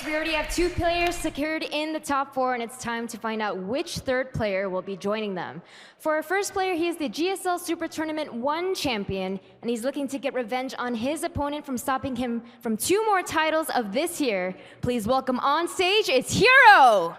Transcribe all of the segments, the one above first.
we already have 2 players secured in the top 4, and it's time to find out which third player will be joining them. For our first player, he is the GSL Super Tournament 1 champion, and he's looking to get revenge on his opponent from stopping him from 2 more titles of this year. Please welcome on stage, it's herO!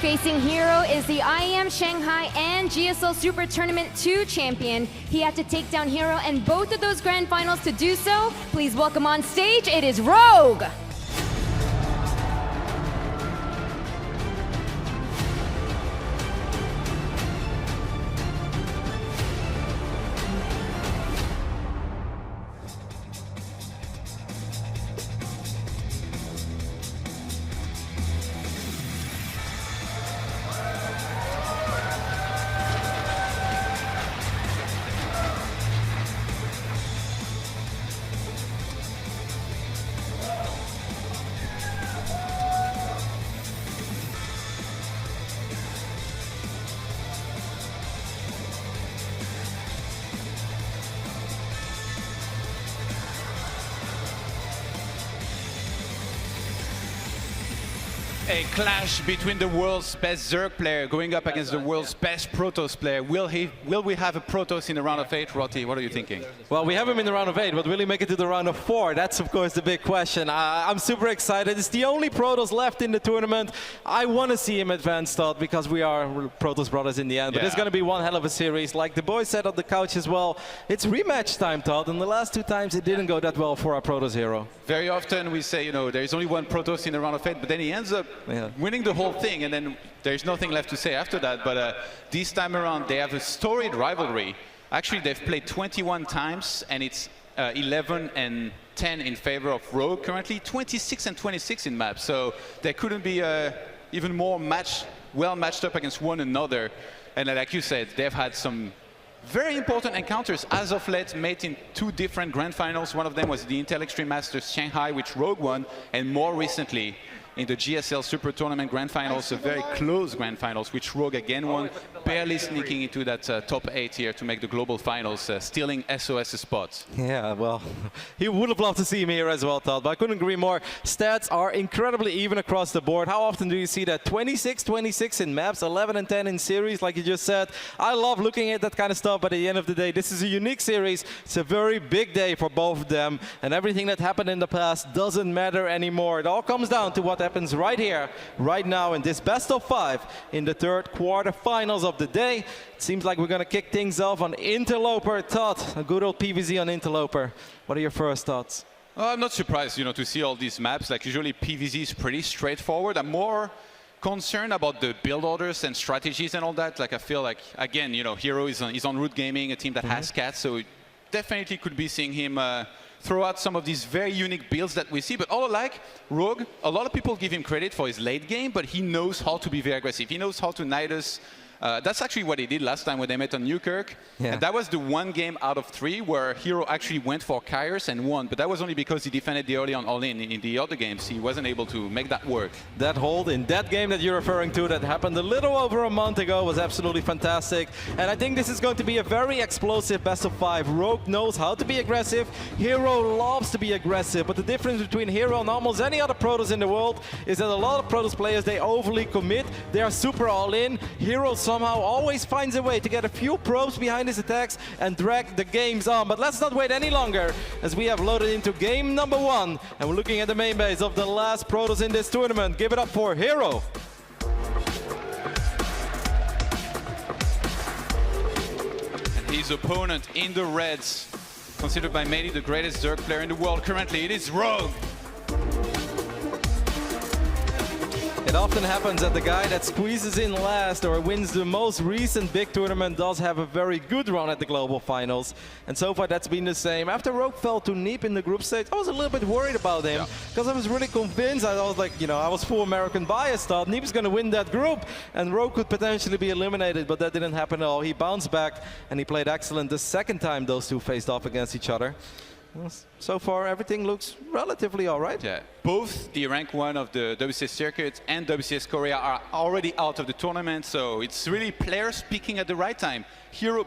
Facing herO is the IEM Shanghai and GSL Super Tournament 2 champion. He had to take down herO in both of those grand finals to do so. Please welcome on stage, it is Ro8. A clash between the world's best Zerg player going up against the world's best Protoss player. Will we have a Protoss in the round of 8, Ro8? What are you thinking? Well, we have him in the round of 8, but will he make it to the round of 4? That's, of course, the big question. I'm super excited. It's the only Protoss left in the tournament. I want to see him advance, Todd, because we are Protoss brothers in the end. But it's going to be one hell of a series. Like the boys said on the couch as well, it's rematch time, Todd. And the last 2 times, it didn't go that well for our Protoss hero. Very often we say, you know, there's only one Protoss in the round of 8, but then he ends up winning the whole thing, and then there's nothing left to say after that. But this time around, they have a storied rivalry. Actually, they've played 21 times, and it's 11 and 10 in favor of Ro8 currently, 26 and 26 in maps. So they couldn't be even more well matched up against one another. And like you said, they've had some very important encounters as of late, made in 2 different grand finals. One of them was the Intel Extreme Masters Shanghai, which Ro8 won, and more recently in the GSL Super Tournament Grand Finals, a very close Grand Finals, which Ro8 again won, barely sneaking into that top 8 here to make the global finals, stealing SOS's spot. Yeah, well, he would have loved to see him here as well, Todd, but I couldn't agree more. Stats are incredibly even across the board. How often do you see that? 26-26 in maps, 11 and 10 in series, like you just said. I love looking at that kind of stuff, but at the end of the day, this is a unique series. It's a very big day for both of them, and everything that happened in the past doesn't matter anymore. It all comes down to what happens right here, right now, in this best of 5 in the 3rd quarterfinals of the day. It seems like we're going to kick things off on Interloper. Todd, a good old PVZ on Interloper. What are your first thoughts? I'm not surprised, you know, to see all these maps. Like usually PVZ is pretty straightforward. I'm more concerned about the build orders and strategies and all that. Like I feel like, again, you know, herO is on Root Gaming, a team that has cats, so definitely could be seeing him throw out some of these very unique builds that we see. But all alike, Ro8, a lot of people give him credit for his late game, but he knows how to be very aggressive. He knows how to knight us. That's actually what he did last time when they met on Newkirk. Yeah. And that was the 1 game out of 3 where herO actually went for Kairos and won. But that was only because he defended the early on all-in. In the other games, he wasn't able to make that work. That hold in that game that you're referring to that happened a little over a month ago was absolutely fantastic. And I think this is going to be a very explosive best of 5. Ro8 knows how to be aggressive. herO loves to be aggressive. But the difference between herO and almost any other Protoss in the world is that a lot of Protoss players, they overly commit. They are super all-in. herO somehow always finds a way to get a few probes behind his attacks and drag the games on. But let's not wait any longer, as we have loaded into game number 1, and we're looking at the main base of the last Protoss in this tournament. Give it up for herO. And his opponent in the reds, considered by many the greatest Zerg player in the world currently, it is Ro8. It often happens that the guy that squeezes in last or wins the most recent big tournament does have a very good run at the global finals. And so far that's been the same. After ro8 fell to Neep in the group stage, I was a little bit worried about him because I was really convinced. I was like, I was full American bias, thought Neep's going to win that group and ro8 could potentially be eliminated, but that didn't happen at all. He bounced back and he played excellent the second time those two faced off against each other. Well, so far, everything looks relatively all right. Yeah, both the rank 1 of the WCS circuit and WCS Korea are already out of the tournament, so it's really players peaking at the right time.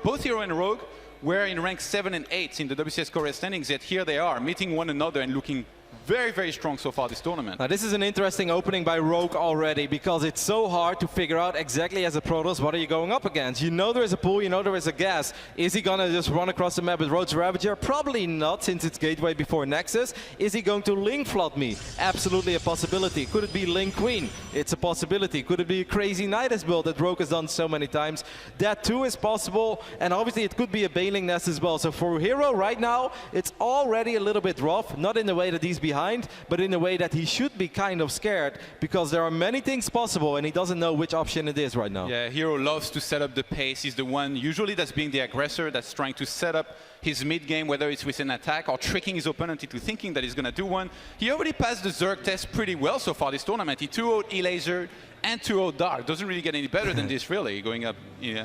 Both herO and Rogue were in rank 7 and 8 in the WCS Korea standings, yet here they are, meeting one another and looking very, very strong so far this tournament. Now this is an interesting opening by ro8 already because it's so hard to figure out exactly as a Protoss what are you going up against. You know there is a pool, you know there is a gas. Is he gonna just run across the map with ro8's Ravager? Probably not, since it's Gateway before Nexus. Is he going to Link flood me? Absolutely a possibility. Could it be Link Queen? It's a possibility. Could it be a crazy Nidus build that ro8 has done so many times? That too is possible, and obviously it could be a Bailing Nest as well. So for herO right now, it's already a little bit rough, not in the way that he's behind, but in a way that he should be kind of scared because there are many things possible and he doesn't know which option it is right now. Yeah, herO loves to set up the pace. He's the one usually that's being the aggressor, that's trying to set up his mid game, whether it's with an attack or tricking his opponent into thinking that he's going to do one. He already passed the Zerg test pretty well so far this tournament. He 2-0'd E-Laser and 2-0 Dark. Doesn't really get any better than this, really, going up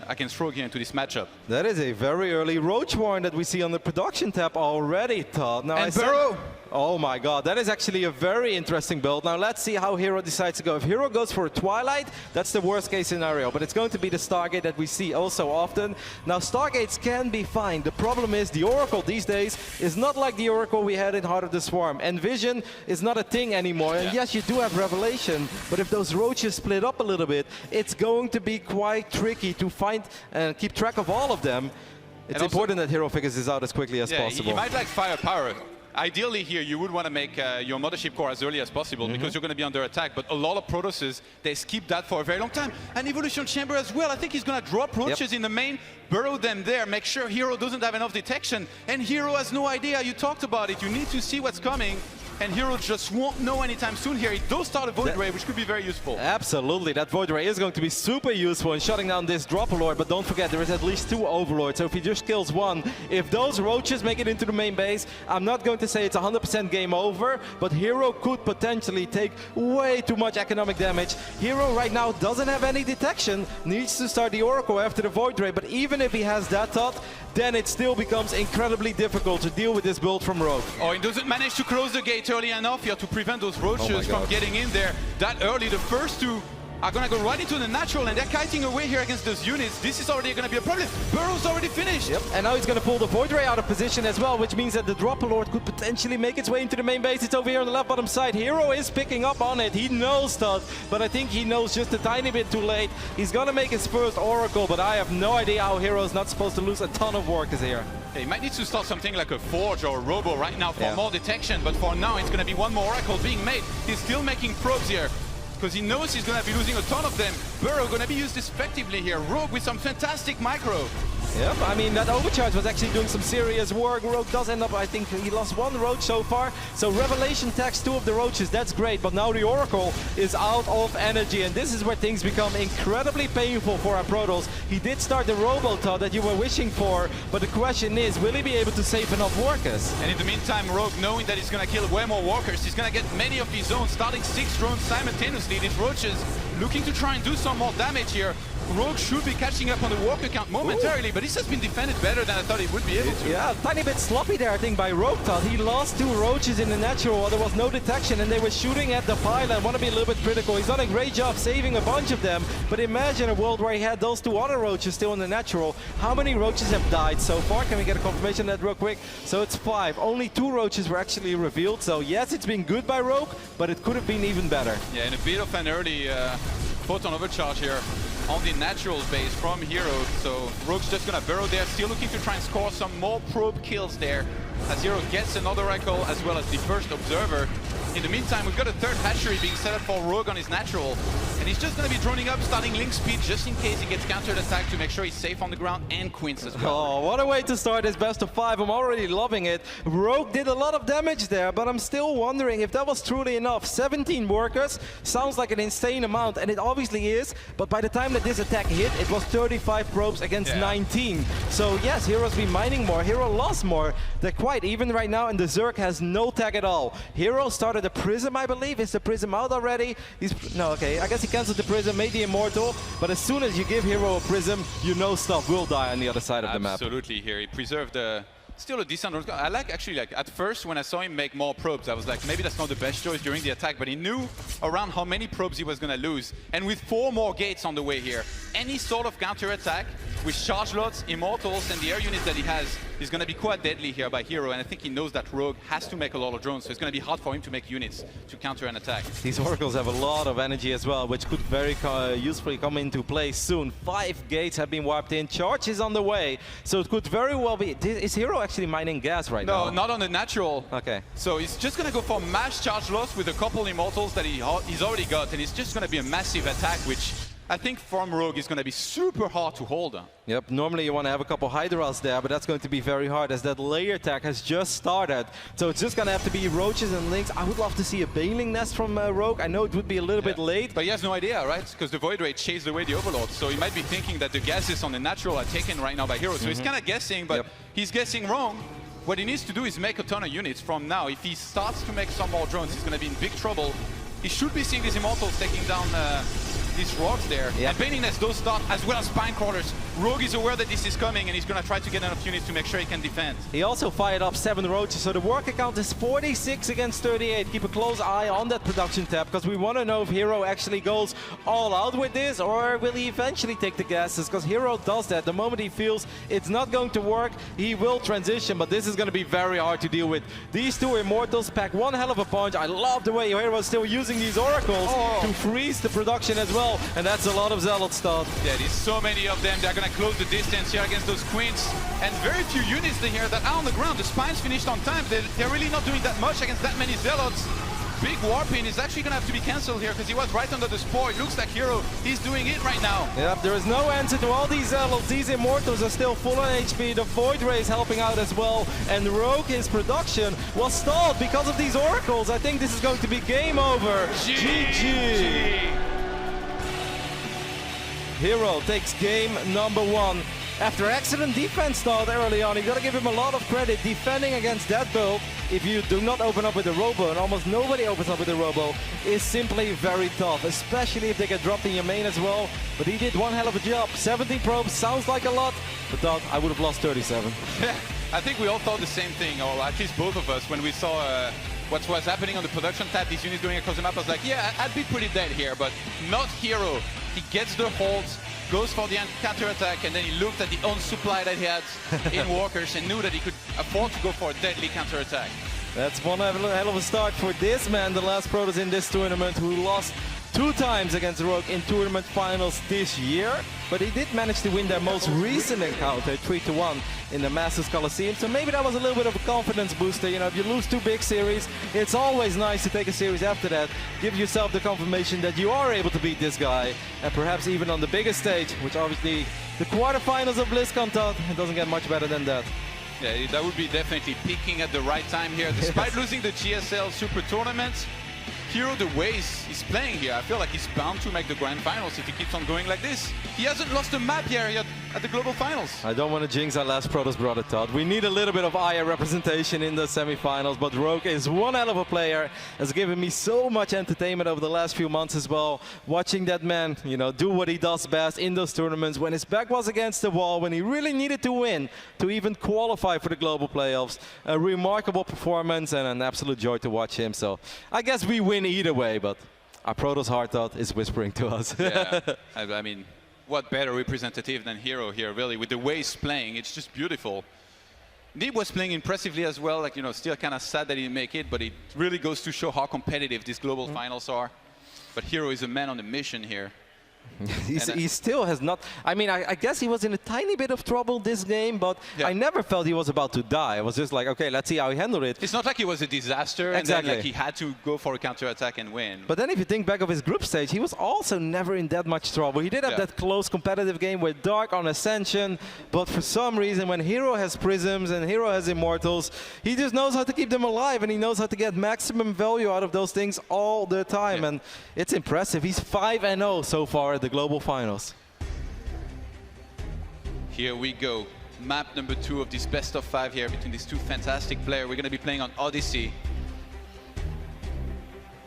against ro8 here into this matchup. That is a very early Roach Warren that we see on the production tab already, Todd. Now, and herO! Oh my god, that is actually a very interesting build. Now let's see how herO decides to go. If herO goes for a Twilight, that's the worst case scenario, but it's going to be the Stargate that we see also often. Now Stargates can be fine. The problem is the Oracle these days is not like the Oracle we had in Heart of the Swarm. And Vision is not a thing anymore. And yes, you do have Revelation, but if those roaches split up a little bit, it's going to be quite tricky to find and keep track of all of them. It's important that herO figures this out as quickly as possible. He might like firepower. Ideally here, you would want to make your Mothership Core as early as possible because you're going to be under attack, but a lot of Protosses, they skip that for a very long time. And Evolution Chamber as well. I think he's going to drop roaches in the main, burrow them there, make sure herO doesn't have enough detection. And herO has no idea. You talked about it. You need to see what's coming. And herO just won't know anytime soon here. He does start a Void Ray, which could be very useful. Absolutely, that Void Ray is going to be super useful in shutting down this Dropper Lord, but don't forget, there is at least 2 Overlords, so if he just kills one, if those roaches make it into the main base, I'm not going to say it's 100% game over, but herO could potentially take way too much economic damage. herO right now doesn't have any detection, needs to start the Oracle after the Void Ray, but even if he has that thought, then it still becomes incredibly difficult to deal with this build from ro8. Oh, he doesn't manage to close the gate early enough here to prevent those roaches from getting in there that early. The first 2 are going to go right into the natural, and they're kiting away here against those units. This is already going to be a problem. Burrow's already finished. Yep, and now he's going to pull the Void Ray out of position as well, which means that the Dropper Lord could potentially make its way into the main base. It's over here on the left bottom side. herO is picking up on it. He knows stuff, but I think he knows just a tiny bit too late. He's going to make his first Oracle, but I have no idea how herO's not supposed to lose a ton of workers here. Yeah, he might need to start something like a Forge or a Robo right now for more detection, but for now it's going to be one more Oracle being made. He's still making probes here, because he knows he's going to be losing a ton of them. burrow going to be used effectively here. Rogue with some fantastic micro. Yep, I mean, that overcharge was actually doing some serious work. Rogue does end up, I think he lost 1 roach so far. So Revelation tags 2 of the roaches, that's great. But now the Oracle is out of energy. And this is where things become incredibly painful for our Protoss. He did start the Robotod that you were wishing for. But the question is, will he be able to save enough workers? And in the meantime, Rogue, knowing that he's going to kill way more walkers, he's going to get many of his own, starting 6 drones simultaneously. These roaches looking to try and do some more damage here. Rogue should be catching up on the walker count momentarily, but this has been defended better than I thought he would be able to. Yeah, a tiny bit sloppy there, I think, by Ro8. He lost 2 roaches in the natural, there was no detection, and they were shooting at the pylon. Want to be a little bit critical. He's done a great job saving a bunch of them, but imagine a world where he had those 2 other roaches still in the natural. How many roaches have died so far? Can we get a confirmation of that real quick? So it's 5. Only 2 roaches were actually revealed. So yes, it's been good by Rogue, but it could have been even better. Yeah, and a bit of an early photon overcharge here on the natural base from herO. So Rogue's just gonna burrow there, still looking to try and score some more probe kills there, as herO gets another Oracle as well as the first observer. In the meantime, we've got a 3rd hatchery being set up for Rogue on his natural. And he's just going to be droning up, starting link speed just in case he gets countered attack to make sure he's safe on the ground, and queens as well. Oh, what a way to start this best of 5. I'm already loving it. Ro8 did a lot of damage there, but I'm still wondering if that was truly enough. 17 workers sounds like an insane amount, and it obviously is, but by the time that this attack hit, it was 35 probes against 19. So yes, hero's been mining more, herO lost more. They're quite even right now, and the Zerg has no tag at all. herO started a Prism, I believe. Is the Prism out already? No, okay, I guess he cancelled the Prism, made the Immortal, but as soon as you give herO a Prism, you know stuff will die on the other side of the map. Absolutely here. He preserved still a decent run. I like actually, like at first when I saw him make more probes, I was like, maybe that's not the best choice during the attack, but he knew around how many probes he was going to lose. And with 4 more gates on the way here, any sort of counter attack with charge lots, immortals, and the air units that he has is going to be quite deadly here by herO. And I think he knows that Rogue has to make a lot of drones, so it's going to be hard for him to make units to counter an attack. These oracles have a lot of energy as well, which could very usefully come into play soon. 5 gates have been wiped in, charge is on the way, so it could very well be. Is herO actually mining gas right now? No, not on the natural. Okay. So he's just going to go for mass charge loss with a couple immortals that he's already got, and it's just going to be a massive attack, which I think from Rogue is going to be super hard to hold. Yep, normally you want to have a couple Hydras there, but that's going to be very hard as that layer attack has just started. So it's just going to have to be Roaches and Lynx. I would love to see a Baneling Nest from Rogue. I know it would be a little bit late. But he has no idea, right? Because the Void Ray chased away the Overlord. So he might be thinking that the gases on the natural are taken right now by herO. So he's kind of guessing, but he's guessing wrong. What he needs to do is make a ton of units from now. If he starts to make some more drones, he's going to be in big trouble. He should be seeing these Immortals taking down these rocks there. And Baneling Nest does start, as well as Spine Crawlers. Rogue is aware that this is coming, and he's going to try to get enough units to make sure he can defend. He also fired up 7 Roaches, so the worker count is 46 against 38. Keep a close eye on that production tab, because we want to know if herO actually goes all out with this, or will he eventually take the gases, because herO does that. The moment he feels it's not going to work, he will transition, but this is going to be very hard to deal with. These 2 Immortals pack one hell of a punch. I love the way herO is still using these Oracles to freeze the production as well, and that's a lot of Zealot start. Yeah, there's so many of them. They're going to close the distance here against those Queens, and very few units here that are on the ground. The Spines finished on time. They're really not doing that much against that many Zealots. Big Warping is actually going to have to be cancelled here because he was right under the spore. It looks like herO, he's doing it right now. Yep, there is no answer to all these Zealots. These Immortals are still full on HP. The Void Ray is helping out as well. And Rogue, his production was stalled because of these Oracles. I think this is going to be game over. GG. herO takes game number 1. After excellent defense start early on, you got to give him a lot of credit defending against that build. If you do not open up with a Robo, and almost nobody opens up with a Robo, is simply very tough, especially if they get dropped in your main as well. But he did one hell of a job. 17 probes sounds like a lot, but thought I would have lost 37. Yeah, I think we all thought the same thing, or at least both of us, when we saw what was happening on the production tab, these units going across the map. I was like, yeah, I'd be pretty dead here, but not herO. He gets the holds, goes for the counter attack, and then he looked at the own supply that he had in walkers and knew that he could afford to go for a deadly counter attack. That's one hell of a start for this man, the last Protoss in this tournament, who lost 2 times against Rogue in tournament finals this year. But he did manage to win their most recent encounter, 3-1 in the Masters Coliseum. So maybe that was a little bit of a confidence booster. You know, if you lose 2 big series, it's always nice to take a series after that. Give yourself the confirmation that you are able to beat this guy. And perhaps even on the biggest stage, which obviously the quarterfinals of BlizzCon taught, it doesn't get much better than that. Yeah, that would be definitely peaking at the right time here. Despite losing the GSL Super Tournament, herO, the way he's playing here, I feel like he's bound to make the grand finals if he keeps on going like this. He hasn't lost a map here yet at the global finals. I don't want to jinx our last Protoss brother, Todd. We need a little bit of Aya representation in the semifinals, but Rogue is one hell of a player. Has given me so much entertainment over the last few months as well. Watching that man, you know, do what he does best in those tournaments when his back was against the wall, when he really needed to win to even qualify for the global playoffs. A remarkable performance and an absolute joy to watch him. So I guess we win either way, but our Protoss heart thought is whispering to us. Yeah, I mean, what better representative than herO here, really, with the way he's playing. It's just beautiful. Nib was playing impressively as well, like, you know, still kind of sad that he didn't make it, but it really goes to show how competitive these global finals are. But herO is a man on a mission here. He still has not. I mean, I guess he was in a tiny bit of trouble this game, but I never felt he was about to die. I was just like, okay, let's see how he handled it. It's not like it was a disaster and then like he had to go for a counter-attack and win. But then if you think back of his group stage, he was also never in that much trouble. He did have that close competitive game with Dark on Ascension, but for some reason when herO has Prisms and herO has Immortals, he just knows how to keep them alive and he knows how to get maximum value out of those things all the time. And it's impressive. He's 5-0 so far at the Global Finals. Here we go. Map number 2 of this best of 5 here between these two fantastic players. We're going to be playing on Odyssey.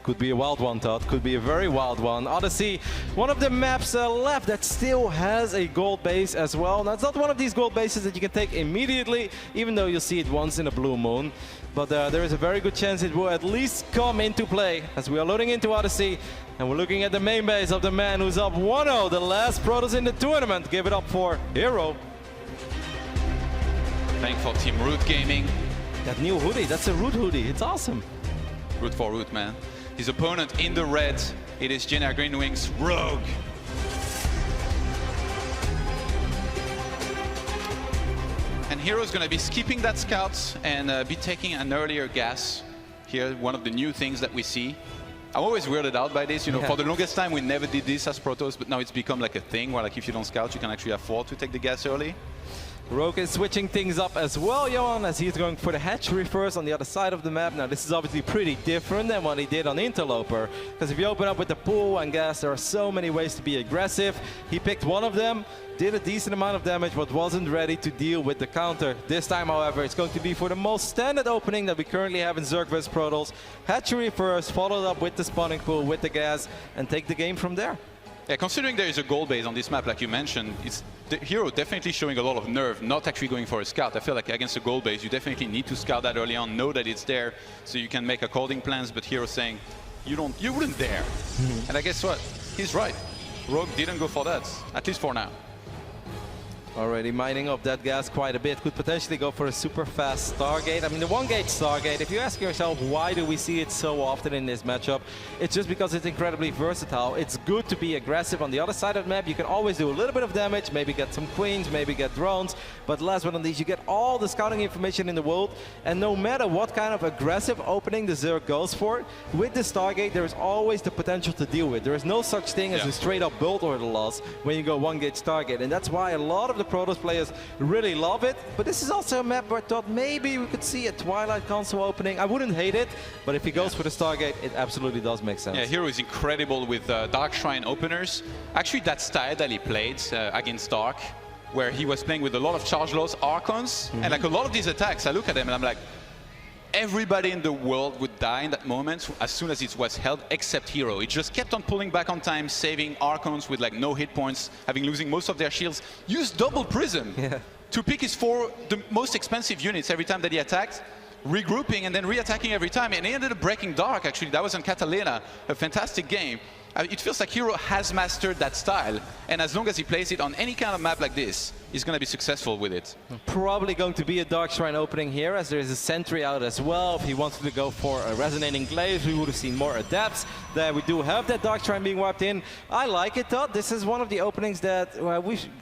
Could be a wild one, Todd. Could be a very wild one. Odyssey, one of the maps left that still has a gold base as well. Now, it's not one of these gold bases that you can take immediately, even though you'll see it once in a blue moon. But there is a very good chance it will at least come into play as we are loading into Odyssey. And we're looking at the main base of the man who's up 1-0, the last Protoss in the tournament. Give it up for herO. Playing for Team Root Gaming. That new hoodie, that's a Root hoodie. It's awesome. Root for Root, man. His opponent in the red, it is Jenna Greenwing's Rogue. And herO's going to be skipping that scout and be taking an earlier gas. Here, one of the new things that we see. I'm always weirded out by this. You know, for the longest time, we never did this as Protoss, but now it's become like a thing where, like, if you don't scout, you can actually afford to take the gas early. Rogue is switching things up as well, Johan, as he's going for the hatchery first on the other side of the map. Now, this is obviously pretty different than what he did on Interloper, because if you open up with the pool and gas, there are so many ways to be aggressive. He picked one of them, did a decent amount of damage, but wasn't ready to deal with the counter. This time, however, it's going to be for the most standard opening that we currently have in Zerg vs Protoss. Hatchery first, followed up with the spawning pool, with the gas, and take the game from there. Yeah, considering there is a goal base on this map, like you mentioned, it's the herO definitely showing a lot of nerve, not actually going for a scout. I feel like against a goal base, you definitely need to scout that early on, know that it's there, so you can make according plans. But herO saying, you wouldn't dare. And I guess what? He's right. Rogue didn't go for that, at least for now. Already mining up that gas quite a bit. Could potentially go for a super fast Stargate. I mean, the one-gate Stargate, if you ask yourself why do we see it so often in this matchup, it's just because it's incredibly versatile. It's good to be aggressive on the other side of the map. You can always do a little bit of damage, maybe get some queens, maybe get drones. But last but not least, you get all the scouting information in the world. And no matter what kind of aggressive opening the Zerg goes for, with the Stargate, there is always the potential to deal with. There is no such thing as a straight-up build order loss when you go one-gate Stargate. And that's why a lot of the Protoss players really love it, but this is also a map where I thought maybe we could see a Twilight console opening. I wouldn't hate it, but if he goes for the Stargate, it absolutely does make sense. Yeah, herO is incredible with Dark Shrine openers. Actually, that style that he played against Dark, where he was playing with a lot of charge loss Archons, and like a lot of these attacks, I look at them and I'm like, everybody in the world would die in that moment as soon as it was held, except herO. It just kept on pulling back on time, saving Archons with like no hit points, losing most of their shields. Used double Prism to pick his the most expensive units every time that he attacked, regrouping and then re-attacking every time. And he ended up breaking Dark, actually. That was on Catalina, a fantastic game. It feels like herO has mastered that style, and as long as he plays it on any kind of map like this, he's going to be successful with it. Probably going to be a Dark Shrine opening here, as there is a Sentry out as well. If he wanted to go for a Resonating Glaive, we would have seen more Adepts. There we do have that Dark Shrine being wiped in. I like it, though. This is one of the openings that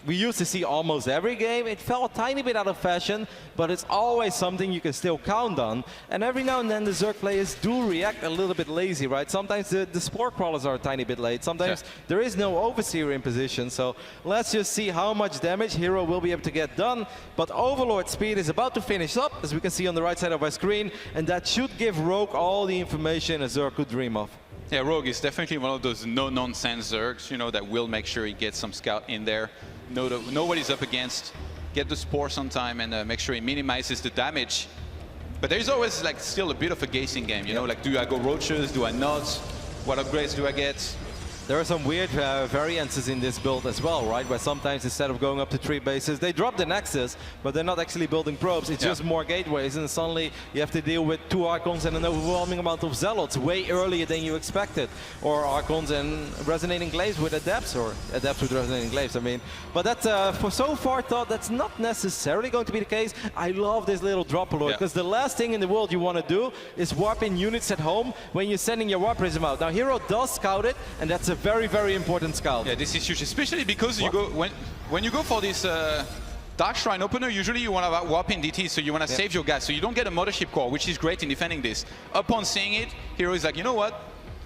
we used to see almost every game. It fell a tiny bit out of fashion, but it's always something you can still count on. And every now and then the Zerg players do react a little bit lazy, right? Sometimes the Spore Crawlers are a tiny bit late. Sometimes there is no Overseer in position. So let's just see how much damage herO will be able to get done. But Overlord speed is about to finish up, as we can see on the right side of our screen. And that should give Rogue all the information a Zerg could dream of. Yeah, Rogue is definitely one of those no-nonsense Zergs, you know, that will make sure he gets some scout in there, know what he's up against, get the spores on time, and make sure he minimizes the damage. But there's always like still a bit of a guessing game, you know, like do I go roaches, do I not? What upgrades do I get? There are some weird variances in this build as well, right? Where sometimes instead of going up to 3 bases, they drop the Nexus, but they're not actually building probes. It's just more gateways, and suddenly you have to deal with 2 Archons and an overwhelming amount of Zealots way earlier than you expected. Or Archons and Resonating Glaives with Adepts, or Adepts with Resonating Glaives, I mean. But that's, for so far, thought that's not necessarily going to be the case. I love this little drop alert, because the last thing in the world you want to do is warp in units at home when you're sending your Warp Prism out. Now, herO does scout it, and that's a very, very important scout. Yeah, this is huge, especially because you go when you go for this Dark Shrine opener, usually you want to warp in DT, so you want to save your gas, so you don't get a Mothership Core, which is great in defending this. Upon seeing it, herO is like, you know what?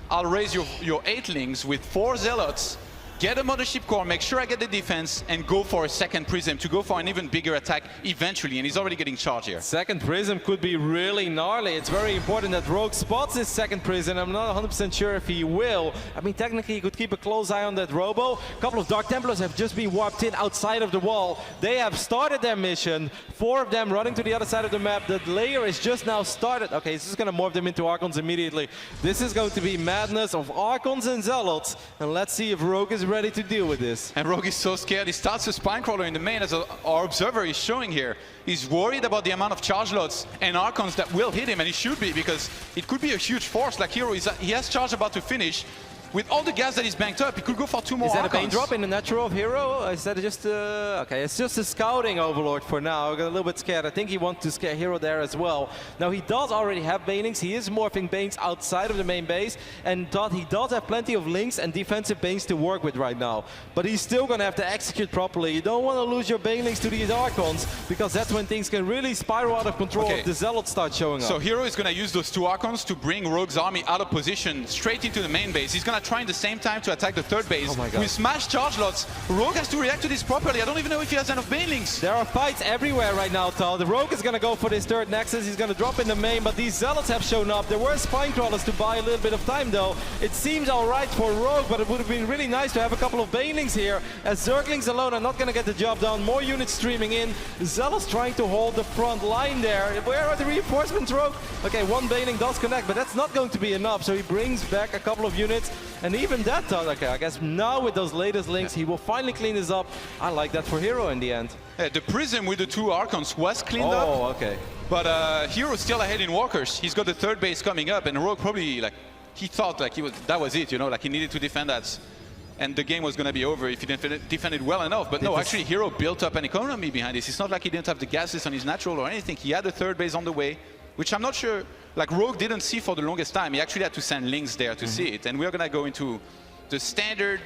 I'll raise your 8-lings with 4 Zealots, get a Mothership Core, make sure I get the defense, and go for a second Prism to go for an even bigger attack eventually, and he's already getting charged here. Second Prism could be really gnarly. It's very important that Rogue spots his second Prism. I'm not 100% sure if he will. I mean, technically, he could keep a close eye on that Robo. A couple of Dark Templars have just been warped in outside of the wall. They have started their mission. 4 of them running to the other side of the map. The layer is just now started. Okay, he's just going to morph them into Archons immediately. This is going to be madness of Archons and Zealots. And let's see if Rogue is ready to deal with this. And Rogue is so scared. He starts a Spinecrawler in the main, as our observer is showing here. He's worried about the amount of charge lots and Archons that will hit him, and he should be, because it could be a huge force. Like herO, he has charge about to finish. With all the gas that is banked up, he could go for 2 more Is that Archons. a Bane drop in the natural of herO? Is that just okay, it's just a scouting Overlord for now. I got a little bit scared. I think he wants to scare herO there as well. Now he does already have Banings. He is morphing Banes outside of the main base, and he does have plenty of links and defensive Banes to work with right now. But he's still gonna have to execute properly. You don't want to lose your Banelings to these Archons, because that's when things can really spiral out of control if the Zealots start showing up. So herO is gonna use those 2 Archons to bring Rogue's army out of position straight into the main base. He's gonna try in the same time to attack the third base. Oh my God. With smash charge lots. Rogue has to react to this properly. I don't even know if he has enough Banelings. There are fights everywhere right now, Tal. The Rogue is going to go for this third Nexus. He's going to drop in the main, but these Zealots have shown up. There were Spinecrawlers to buy a little bit of time, though. It seems all right for Rogue, but it would have been really nice to have a couple of Banelings here, as Zerglings alone are not going to get the job done. More units streaming in. Zealots trying to hold the front line there. Where are the reinforcements, Rogue? Okay, 1 Baneling does connect, but that's not going to be enough, so he brings back a couple of units, and even that, Tal, okay, I guess now with those latest links, he will finally clean this up. I like that for herO in the end. The Prism with the 2 Archons was cleaned up. Oh, okay. But hero's still ahead in Walkers. He's got the third base coming up, and Rogue probably, like, he thought like that was it, you know, like he needed to defend that. And the game was going to be over if he didn't defend it well enough. But no, actually herO built up an economy behind this. It's not like he didn't have the gases on his natural or anything. He had the third base on the way, which I'm not sure, like Rogue didn't see for the longest time. He actually had to send links there to see it. And we're going to go into the standard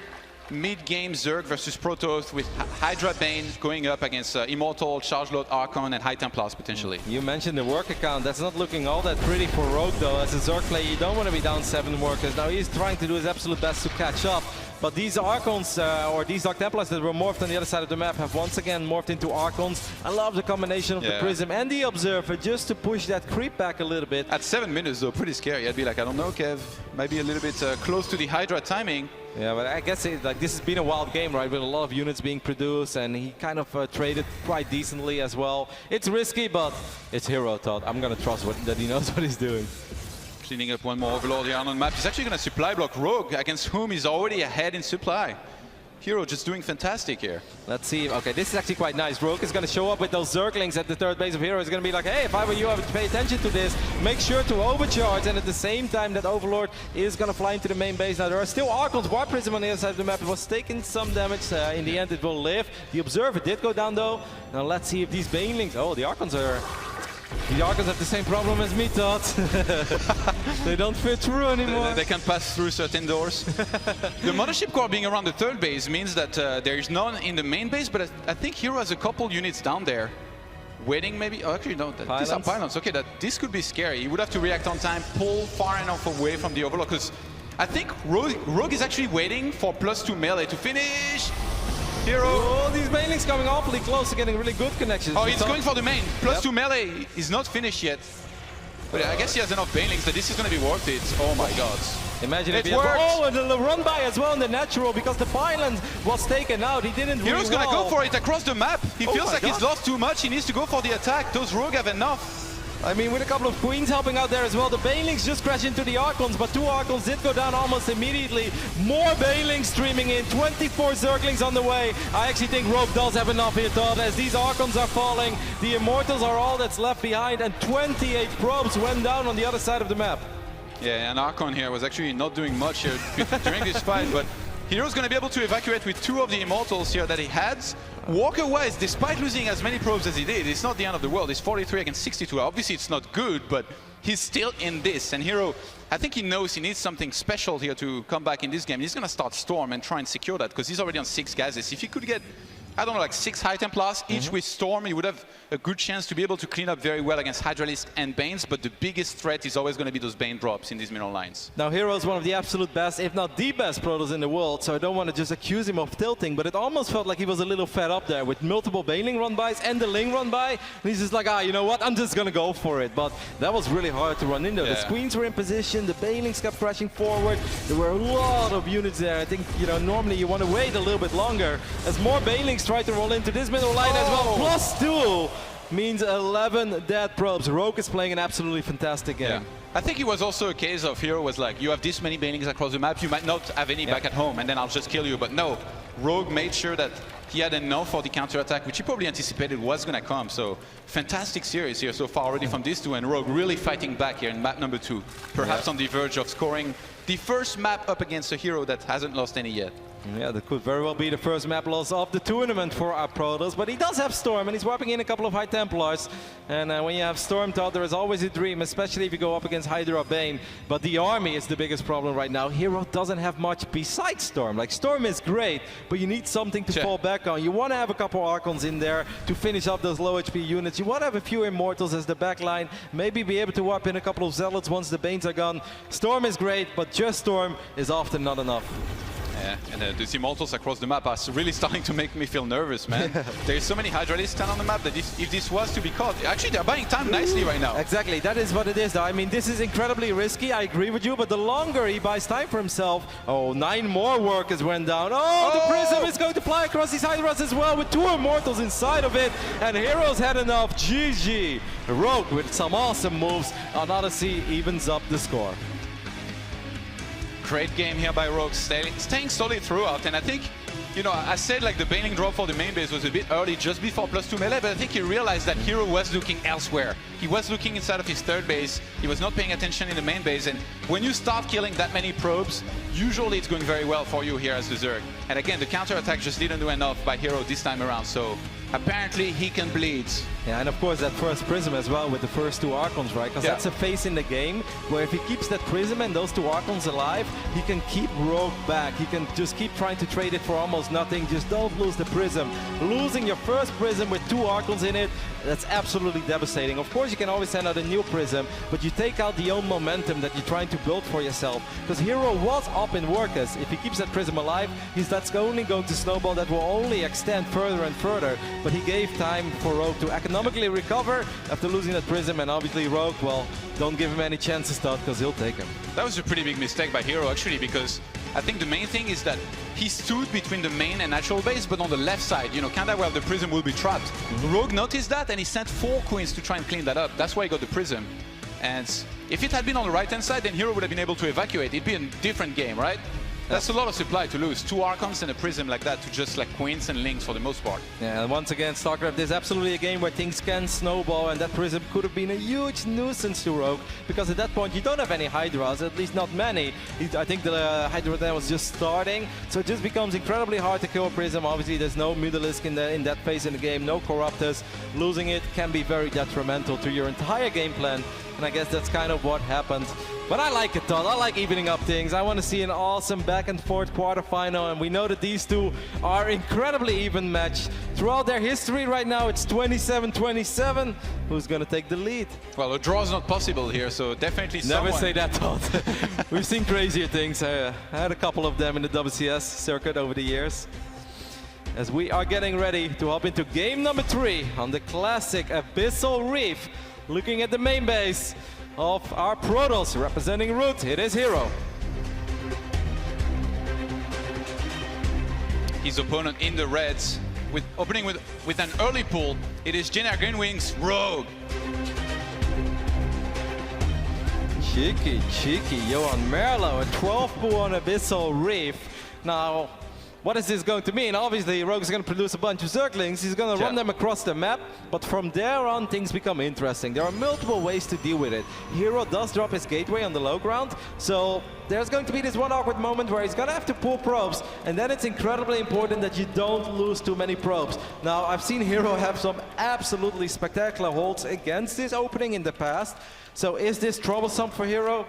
mid-game Zerg versus Protoss with Hydra Bane going up against Immortal, Chargelot, Archon, and High Templars potentially. You mentioned the work account. That's not looking all that pretty for Rogue, though. As a Zerg player, you don't want to be down 7 workers. Now he's trying to do his absolute best to catch up. But these Archons, or these Dark Templars that were morphed on the other side of the map, have once again morphed into Archons. I love the combination of the Prism and the Observer just to push that creep back a little bit. At 7 minutes, though, pretty scary. I'd be like, I don't know, Kev, maybe a little bit close to the Hydra timing. Yeah, but I guess like this has been a wild game, right? With a lot of units being produced, and he kind of traded quite decently as well. It's risky, but it's herO, Todd. I'm gonna trust that he knows what he's doing. Cleaning up one more Overlord here on the map. He's actually gonna supply block Rogue, against whom he's already ahead in supply. herO just doing fantastic here. Let's see. Okay, this is actually quite nice. Rogue is going to show up with those Zerglings at the third base of herO. He's going to be like, hey, if I were you, I would pay attention to this. Make sure to overcharge. And at the same time, that Overlord is going to fly into the main base. Now, there are still Archons, Warp Prism on the other side of the map. It was taking some damage. In the end, it will live. The Observer did go down, though. Now, let's see if these Banelings... Oh, the Archons are... The Archons have the same problem as me, Todd. They don't fit through anymore. They can't pass through certain doors. The Mothership Core being around the third base means that there is none in the main base, but I think herO has a couple units down there. Waiting maybe? Oh, actually no, these are pylons. Okay, this could be scary. He would have to react on time, pull far enough away from the Overlord, because I think Rogue is actually waiting for +2 melee to finish. herO. Oh, these Banelings coming awfully close to getting really good connections. Oh, he's going for the main. +2 melee is not finished yet. But I guess he has enough Banelings that this is going to be worth it. Oh my god. Imagine if it he worked. Oh, and the run by as well in the natural, because the pylon was taken out. He didn't really hero's going to go for it across the map. He feels like he's lost too much. He needs to go for the attack. Those Rogue have enough. I mean, with a couple of Queens helping out there as well. The Banelings just crashed into the Archons, but 2 Archons did go down almost immediately. More Banelings streaming in, 24 Zerglings on the way. I actually think Rogue does have enough here, Todd, as these Archons are falling. The Immortals are all that's left behind, and 28 probes went down on the other side of the map. Yeah, and Archon here was actually not doing much here during this fight, but herO's going to be able to evacuate with 2 of the Immortals here that he had. Walker-wise, despite losing as many probes as he did, it's not the end of the world. It's 43 against 62. Obviously, it's not good, but he's still in this. And herO, I think he knows he needs something special here to come back in this game. He's going to start Storm and try and secure that, because he's already on 6 gases. If he could get, I don't know, like 6 High Templars, each with Storm, he would have a good chance to be able to clean up very well against Hydralisk and Banes, but the biggest threat is always going to be those Bane drops in these middle lines. Now, herO's one of the absolute best, if not the best Protoss in the world, so I don't want to just accuse him of tilting, but it almost felt like he was a little fed up there with multiple Baneling run-bys and the Ling run-by, and he's just like, you know what, I'm just going to go for it. But that was really hard to run in there. Yeah. The Queens were in position, the Banelings kept crashing forward, there were a lot of units there. I think, you know, normally you want to wait a little bit longer as more Banelings try to roll into this middle line as well. +2 means 11 dead probes. ro8 is playing an absolutely fantastic game. Yeah. I think it was also a case of herO was like, you have this many Banelings across the map, you might not have any back at home, and then I'll just kill you. But no, ro8 made sure that he had enough for the counter-attack, which he probably anticipated was going to come. So fantastic series here so far already from these two, and ro8 really fighting back here in map number 2. Perhaps on the verge of scoring the first map up against a herO that hasn't lost any yet. Yeah, that could very well be the first map loss of the tournament for our Protoss, but he does have Storm and he's wiping in a couple of High Templars. And when you have Storm, Todd, there is always a dream, especially if you go up against Hydra Bane. But the army is the biggest problem right now. herO doesn't have much besides Storm. Like, Storm is great, but you need something to fall back on. You want to have a couple Archons in there to finish up those low HP units. You want to have a few Immortals as the backline, maybe be able to wipe in a couple of Zealots once the Banes are gone. Storm is great, but just Storm is often not enough. Yeah, and these Immortals across the map are really starting to make me feel nervous, man. There's so many Hydralisks on the map that if this was to be caught, actually they're buying time nicely right now. Exactly, that is what it is. I mean, this is incredibly risky, I agree with you, but the longer he buys time for himself, 9 more workers went down. The Prism is going to fly across these Hydras as well with 2 Immortals inside of it, and herO's had enough. GG. ro8 with some awesome moves on Odyssey evens up the score. Great game here by ro8, staying solid throughout, and I think, you know, I said like the Baneling drop for the main base was a bit early just before +2 melee, but I think he realized that herO was looking elsewhere. He was looking inside of his third base, he was not paying attention in the main base, and when you start killing that many probes, usually it's going very well for you here as the Zerg. And again, the counter-attack just didn't do enough by herO this time around, so apparently he can bleed. Yeah, and of course that first Prism as well with the first 2 Archons, right? Because that's a phase in the game where if he keeps that Prism and those 2 Archons alive, he can keep ro8 back. He can just keep trying to trade it for almost nothing. Just don't lose the Prism. Losing your first Prism with 2 Archons in it, that's absolutely devastating. Of course, you can always send out a new Prism, but you take out the own momentum that you're trying to build for yourself. Because herO was up in workers. If he keeps that Prism alive, that's only going to snowball. That will only extend further and further. But he gave time for ro8 to economically recover after losing that Prism, and obviously ro8, well, don't give him any chances, Todd, because he'll take him. That was a pretty big mistake by herO, actually, because I think the main thing is that he stood between the main and natural base, but on the left side, you know, kind of where the Prism will be trapped. ro8 noticed that, and he sent 4 Queens to try and clean that up. That's why he got the Prism. And if it had been on the right-hand side, then herO would have been able to evacuate. It'd be a different game, right? That's a lot of supply to lose. 2 Archons and a Prism like that to just like Queens and Lings for the most part. Yeah, and once again, StarCraft is absolutely a game where things can snowball, and that Prism could have been a huge nuisance to ro8, because at that point you don't have any Hydras, at least not many. I think the Hydra then was just starting, so it just becomes incredibly hard to kill a Prism. Obviously there's no Mutalisk in that phase in the game, no Corruptors. Losing it can be very detrimental to your entire game plan, and I guess that's kind of what happened. But I like it, Todd. I like evening up things. I want to see an awesome back-and-forth quarterfinal, and we know that these two are incredibly even matched. Throughout their history right now, it's 27-27. Who's going to take the lead? Well, a draw is not possible here, so definitely someone... Never say that, Todd. We've seen crazier things. I had a couple of them in the WCS circuit over the years. As we are getting ready to hop into game number 3 on the classic Abyssal Reef, looking at the main base of our Protoss representing ro8. It is herO. His opponent in the reds, opening with an early pull. It is Jin Greenwing's Rogue. Cheeky, Johan Merlo, a 12 pull on Abyssal Reef. Now, what is this going to mean? Obviously, Rogue is going to produce a bunch of Zerglings. He's going to run them across the map, but from there on, things become interesting. There are multiple ways to deal with it. herO does drop his gateway on the low ground, so there's going to be this one awkward moment where he's going to have to pull probes, and then it's incredibly important that you don't lose too many probes. Now, I've seen herO have some absolutely spectacular holds against this opening in the past, so is this troublesome for herO?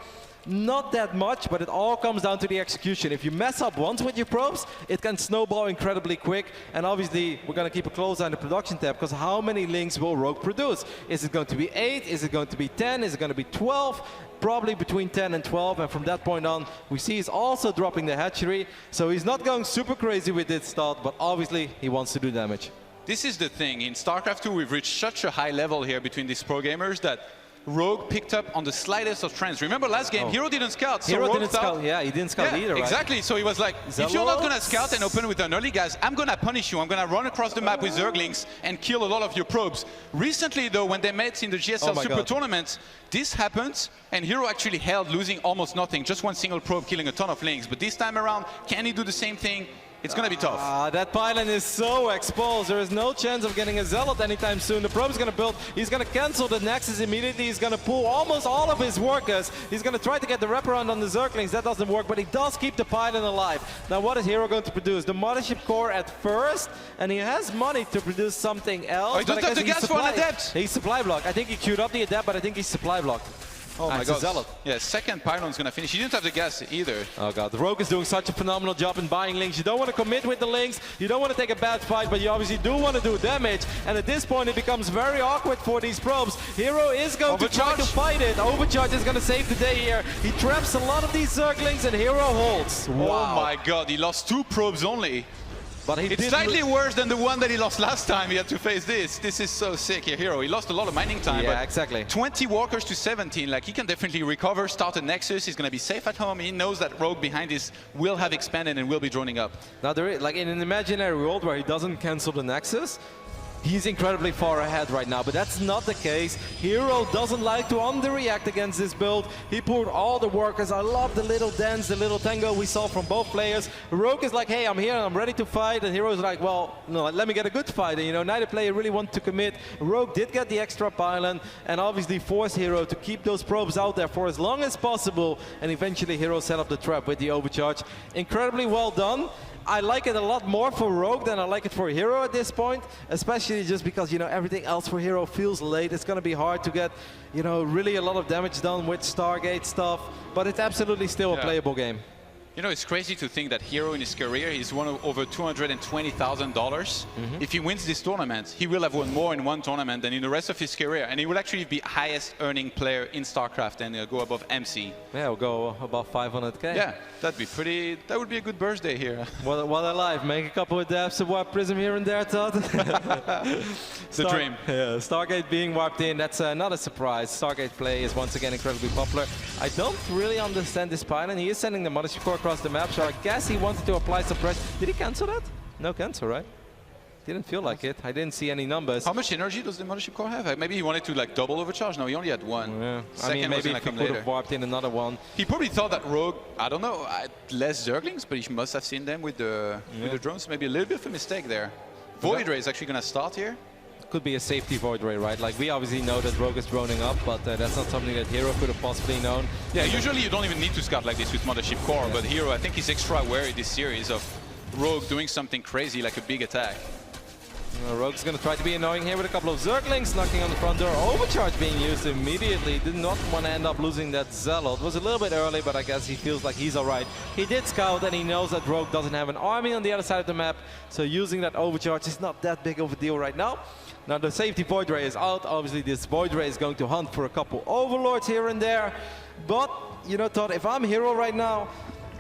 Not that much, but it all comes down to the execution. If you mess up once with your probes, it can snowball incredibly quick. And obviously, we're going to keep a close eye on the production tab, because how many links will Rogue produce? Is it going to be 8? Is it going to be 10? Is it going to be 12? Probably between 10 and 12, and from that point on, we see he's also dropping the hatchery. So he's not going super crazy with this start, but obviously, he wants to do damage. This is the thing. In StarCraft 2, we've reached such a high level here between these pro gamers that Rogue picked up on the slightest of trends. Remember last game, herO didn't scout. So herO Rogue didn't scout. Yeah, he didn't scout either, right? Exactly. So he was like, if you're not going to scout and open with an early guys, I'm going to punish you. I'm going to run across the map with Zerglings and kill a lot of your probes. Recently, though, when they met in the GSL Super Tournament, this happened, and herO actually held, losing almost nothing. Just one single probe, killing a ton of links. But this time around, can he do the same thing? It's going to be tough. That pylon is so exposed. There is no chance of getting a Zealot anytime soon. The probe is going to build. He's going to cancel the Nexus immediately. He's going to pull almost all of his workers. He's going to try to get the wraparound on the Zerglings. That doesn't work, but he does keep the pylon alive. Now, what is herO going to produce? The Mothership Core at first, and he has money to produce something else. Oh, he doesn't have the gas for an Adept. He's supply block. I think he queued up the Adept, but I think he's supply blocked. Oh my god. Yeah, second pylon's gonna finish. He didn't have the gas either. Oh god, the Rogue is doing such a phenomenal job in buying links. You don't want to commit with the links, you don't want to take a bad fight, but you obviously do want to do damage. And at this point, it becomes very awkward for these probes. herO is going to try to fight it. Overcharge is going to save the day here. He traps a lot of these Zerglings, and herO holds. Wow. Oh my god, he lost 2 probes only. But it's slightly worse than the one that he lost last time. He had to face this. This is so sick here, herO. He lost a lot of mining time. Yeah, but exactly. 20 walkers to 17. Like, he can definitely recover, start a Nexus. He's going to be safe at home. He knows that Rogue behind this will have expanded and will be droning up. Now, there is, like in an imaginary world where he doesn't cancel the Nexus, he's incredibly far ahead right now, but that's not the case. herO doesn't like to underreact against this build. He pulled all the workers. I love the little dance, the little tango we saw from both players. Rogue is like, hey, I'm here and I'm ready to fight. And herO's like, well, no, let me get a good fight. And, you know, neither player really want to commit. Rogue did get the extra pylon and obviously forced herO to keep those probes out there for as long as possible. And eventually herO set up the trap with the overcharge. Incredibly well done. I like it a lot more for Rogue than I like it for herO at this point, especially just because, you know, everything else for herO feels late. It's going to be hard to get, you know, really a lot of damage done with Stargate stuff, but it's absolutely still a playable game. You know, it's crazy to think that herO in his career, he's won over $220,000. If he wins this tournament, he will have won more in one tournament than in the rest of his career. And he will actually be highest earning player in StarCraft and go above MC. Yeah, we'll go above 500K. Yeah, that'd be pretty, that would be a good birthday here. What a life. Make a couple of dabs of Warp Prism here and there, Todd. The dream. Yeah, Stargate being warped in, that's not a surprise. Stargate play is once again incredibly popular. I don't really understand this pylon. He is sending the Mothership Core across the map, so I guess he wanted to apply some pressure. Did he cancel that? No cancel, right? Didn't feel like it. I didn't see any numbers. How much energy does the Mothership Core have? Maybe he wanted to like double overcharge. No, he only had one. Yeah. Second, I mean, maybe if he could have warped in another one. He probably thought that Rogue, I don't know, had less Zerglings, but he must have seen them with the drones. Maybe a little bit of a mistake there. Void Ray is actually going to start here. Could be a safety Void Ray, right? Like, we obviously know that Rogue is droning up, but that's not something that herO could have possibly known. Yeah, usually you don't even need to scout like this with Mothership Core, but herO, I think he's extra wary this series of Rogue doing something crazy like a big attack. Rogue's going to try to be annoying here with a couple of Zerglings knocking on the front door. Overcharge being used immediately. Did not want to end up losing that Zealot. Was a little bit early, but I guess he feels like he's alright. He did scout and he knows that Rogue doesn't have an army on the other side of the map, so using that overcharge is not that big of a deal right now. Now the safety Void Ray is out. Obviously this Void Ray is going to hunt for a couple Overlords here and there. But, you know, Todd, if I'm herO right now,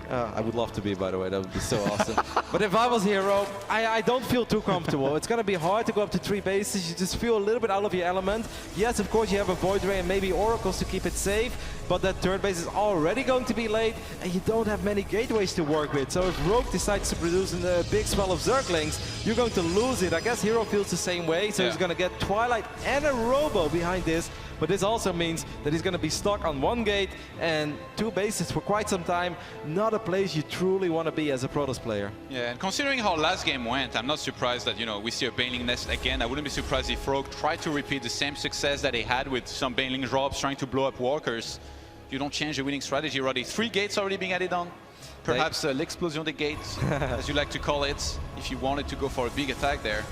I would love to be, by the way. That would be so awesome. But if I was herO, I don't feel too comfortable. It's going to be hard to go up to 3 bases. You just feel a little bit out of your element. Yes, of course, you have a Void Ray and maybe Oracles to keep it safe. But that 3rd base is already going to be late, and you don't have many gateways to work with. So if Rogue decides to produce a big swell of Zerglings, you're going to lose it. I guess herO feels the same way. So he's going to get Twilight and a Robo behind this. but this also means that he's going to be stuck on one gate and 2 bases for quite some time. Not a place you truly want to be as a Protoss player. Yeah, and considering how last game went, I'm not surprised that, you know, we see a Baneling nest again. I wouldn't be surprised if Rogue tried to repeat the same success that they had with some Baneling drops, trying to blow up walkers. You don't change the winning strategy already. 3 gates already being added on. Perhaps l'explosion des gates, as you like to call it, if you wanted to go for a big attack there.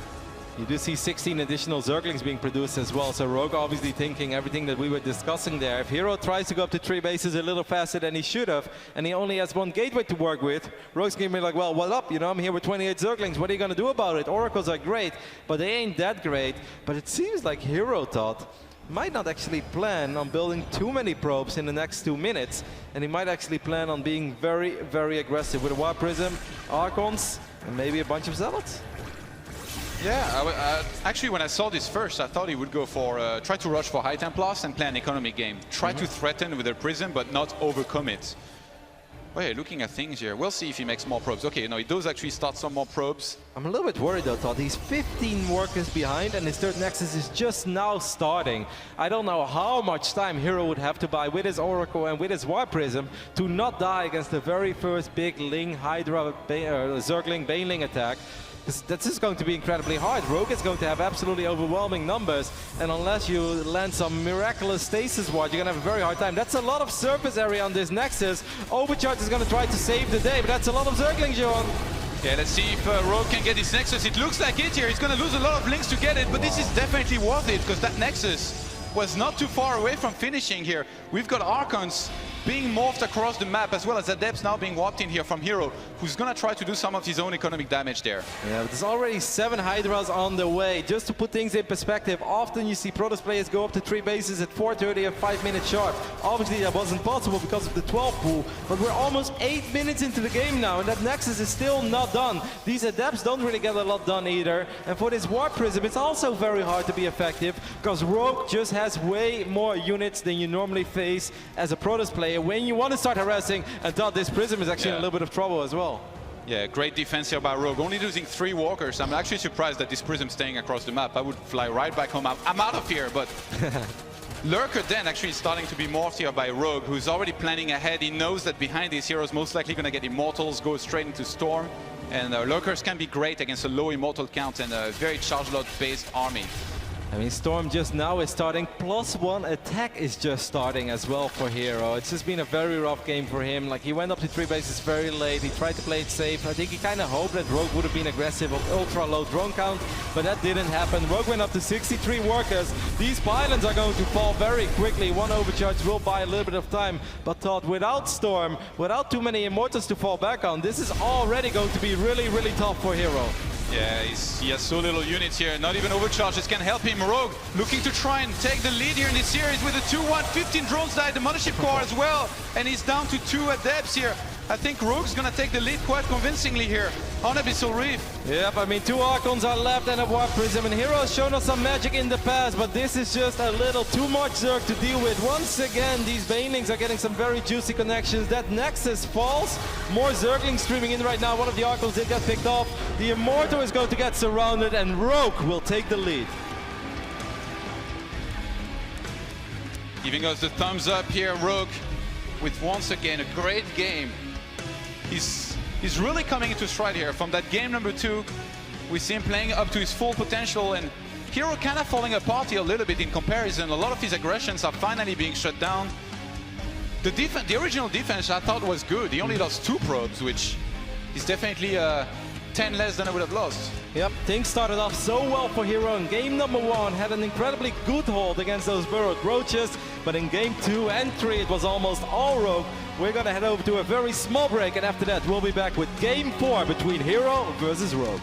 You do see 16 additional Zerglings being produced as well, so Rogue obviously thinking everything that we were discussing there. If herO tries to go up to 3 bases a little faster than he should have, and he only has 1 gateway to work with, Rogue's gonna be like, well, what up? You know, I'm here with 28 Zerglings, what are you gonna do about it? Oracles are great, but they ain't that great. But it seems like herO thought might not actually plan on building too many probes in the next 2 minutes, and he might actually plan on being very, very aggressive with a Warp Prism, Archons, and maybe a bunch of Zealots. Yeah, actually when I saw this first, I thought he would go for, try to rush for High Templars and play an economic game. Try to threaten with a Prism, but not overcome it. Oh yeah, looking at things here, we'll see if he makes more probes. Okay, no, he does actually start some more probes. I'm a little bit worried though, Todd. He's 15 workers behind and his 3rd Nexus is just now starting. I don't know how much time herO would have to buy with his Oracle and with his Warp Prism to not die against the very first big Ling, Hydra, Zergling, Baneling attack. This is going to be incredibly hard. Rogue is going to have absolutely overwhelming numbers, and unless you land some miraculous stasis ward, you're going to have a very hard time. That's a lot of surface area on this Nexus. Overcharge is going to try to save the day, but that's a lot of Zerglings, Johan. Yeah, let's see if Rogue can get this Nexus. It looks like it here. He's going to lose a lot of links to get it, but this is definitely worth it, because that Nexus was not too far away from finishing here. We've got Archons being morphed across the map, as well as Adepts now being warped in here from herO, who's gonna try to do some of his own economic damage there. Yeah, but there's already 7 Hydras on the way. Just to put things in perspective, often you see Protoss players go up to 3 bases at 4:30 and 5 minutes sharp. Obviously that wasn't possible because of the 12 pool, but we're almost 8 minutes into the game now, and that Nexus is still not done. These Adepts don't really get a lot done either, and for this Warp Prism, it's also very hard to be effective, because Rogue just has way more units than you normally face as a Protoss player when you want to start harassing, and thought this Prism is actually in a little bit of trouble as well. Yeah, great defense here by Rogue, only losing 3 walkers. I'm actually surprised that this Prism staying across the map. I would fly right back home. I'm out of here, but Lurker then actually starting to be morphed here by Rogue, who's already planning ahead. He knows that behind these heroes most likely going to get Immortals, go straight into Storm, and Lurkers can be great against a low Immortal count and a very charge load based army. I mean, Storm just now is starting, +1 attack is just starting as well for herO. It's just been a very rough game for him. Like, he went up to 3 bases very late, he tried to play it safe. I think he kind of hoped that Rogue would have been aggressive of ultra low drone count, but that didn't happen. Rogue went up to 63 workers. These pylons are going to fall very quickly. 1 overcharge will buy a little bit of time, but thought without Storm, without too many Immortals to fall back on, this is already going to be really, really tough for herO. Yeah, he has so little units here. Not even overcharges can help him. Rogue looking to try and take the lead here in this series with a 2-1. 15 drones died, the Mothership Core as well. And he's down to 2 Adepts here. I think Rogue's gonna take the lead quite convincingly here on Abyssal Reef. Yep, I mean, 2 Archons are left and a Warp Prism, and herO has shown us some magic in the past, but this is just a little too much Zerg to deal with. Once again, these Banelings are getting some very juicy connections. That Nexus falls. More Zerglings streaming in right now. One of the Archons did get picked off. The Immortal is going to get surrounded, and Rogue will take the lead. Giving us the thumbs up here, Rogue, with once again a great game. He's really coming into stride here. From that game number 2, we see him playing up to his full potential, and herO kind of falling apart here a little bit in comparison. A lot of his aggressions are finally being shut down. The original defense I thought was good. He only lost 2 probes, which is definitely 10 less than I would have lost. Yep, things started off so well for herO in game number 1, had an incredibly good hold against those burrowed roaches, but in game 2 and 3 it was almost all Rogue. We're gonna head over to a very small break, and after that we'll be back with game 4 between herO versus Rogue.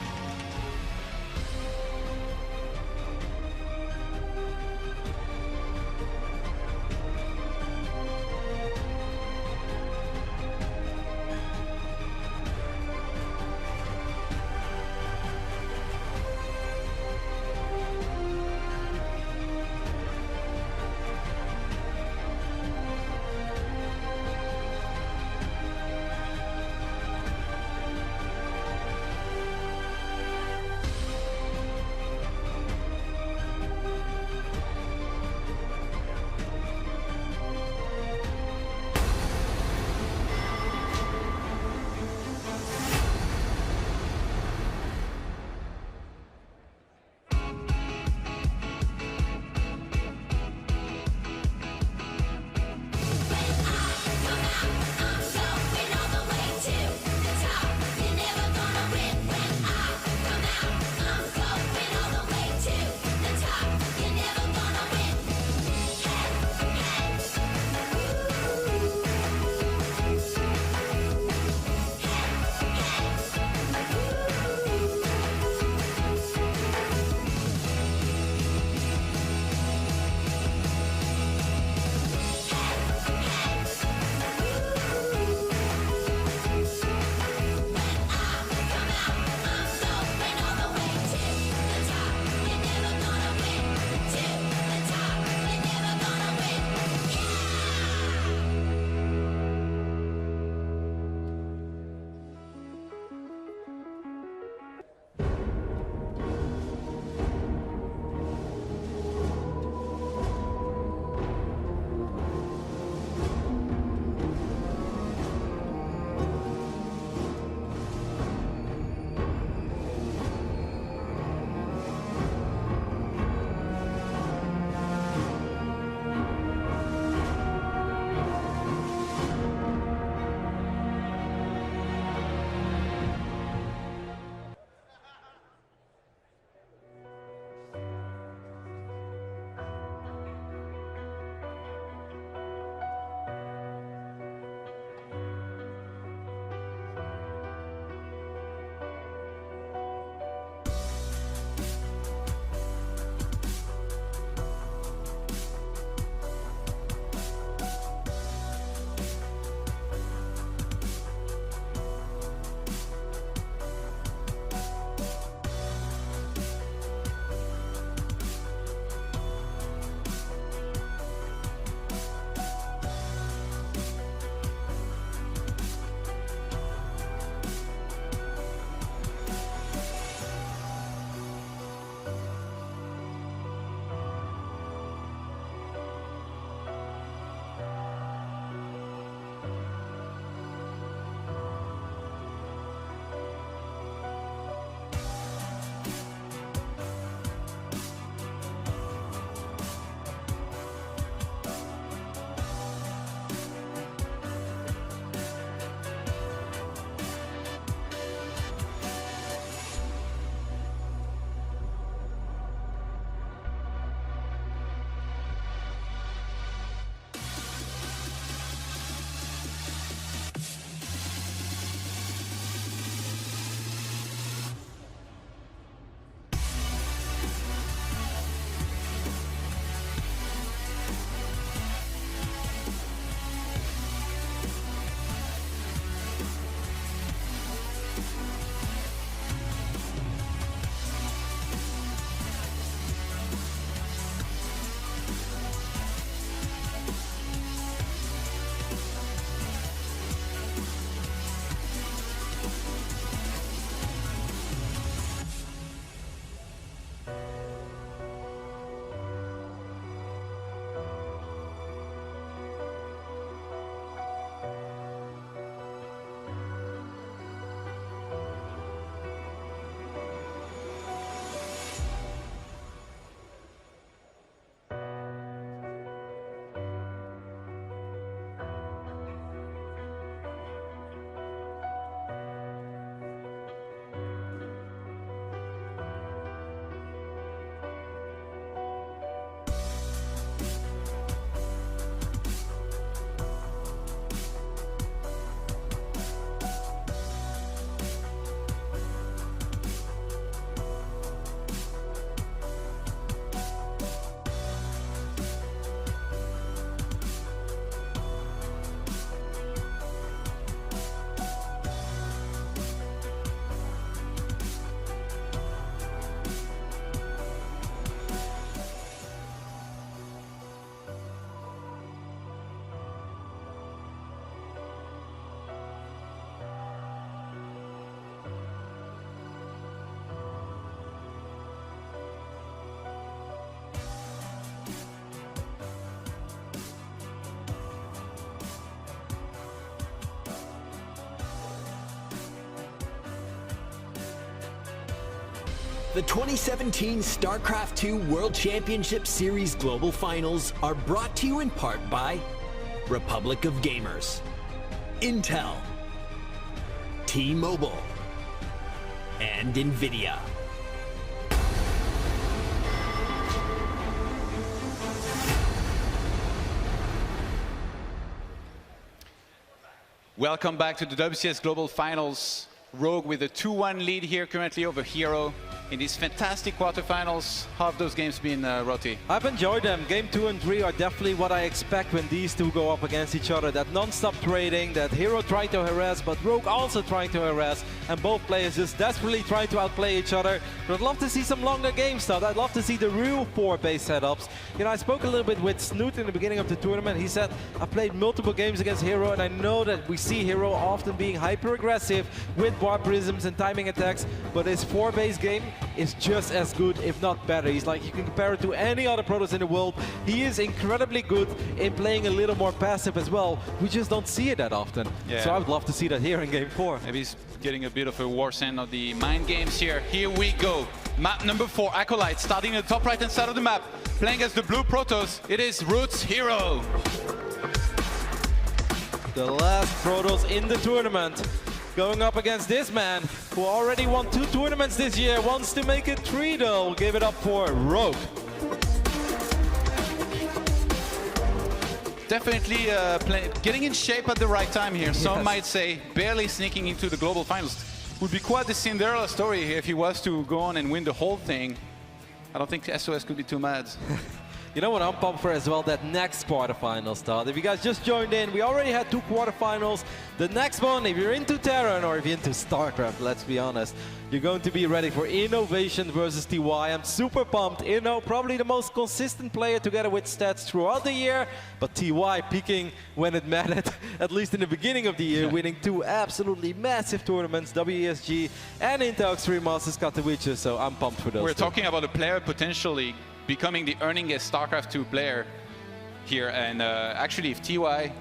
The 2017 StarCraft II World Championship Series Global Finals are brought to you in part by Republic of Gamers, Intel, T-Mobile, and NVIDIA. Welcome back to the WCS Global Finals. Rogue with a 2-1 lead here currently over herO in these fantastic quarterfinals. How have those games been, Ro8? I've enjoyed them. Game 2 and 3 are definitely what I expect when these two go up against each other. That non-stop trading, that herO trying to harass, but Rogue also trying to harass, and both players just desperately trying to outplay each other. But I'd love to see some longer games, though. I'd love to see the real 4-base setups. You know, I spoke a little bit with Snoot in the beginning of the tournament. He said, I've played multiple games against herO, and I know that we see herO often being hyper-aggressive with warp prisms and timing attacks, but his 4-base game is just as good, if not better. He's like, you can compare it to any other Protoss in the world. He is incredibly good in playing a little more passive as well. We just don't see it that often. Yeah. So I would love to see that here in Game 4. Maybe he's getting a bit of a war send of the mind games here. Here we go. Map number 4, Acolyte, starting at the top right-hand side of the map. Playing as the blue Protoss, it is Ro8's herO. The last Protoss in the tournament. Going up against this man, who already won 2 tournaments this year, wants to make it 3 though. We'll give it up for Rogue. Definitely getting in shape at the right time here. Some Yes. might say barely sneaking into the global finals. Would be quite the Cinderella story here if he was to go on and win the whole thing. I don't think SOS could be too mad. You know what I'm pumped for as well? That next quarterfinal start. If you guys just joined in, we already had 2 quarterfinals. The next one, if you're into Terran or if you're into StarCraft, let's be honest, you're going to be ready for Innovation versus TY. I'm super pumped. Inno, probably the most consistent player together with stats throughout the year, but TY peaking when it mattered, at least in the beginning of the year, winning 2 absolutely massive tournaments, WESG and Intel Extreme Masters Katowice, so I'm pumped for those. We're 2. talking about a player potentially becoming the earningest StarCraft 2 player here, and actually if TY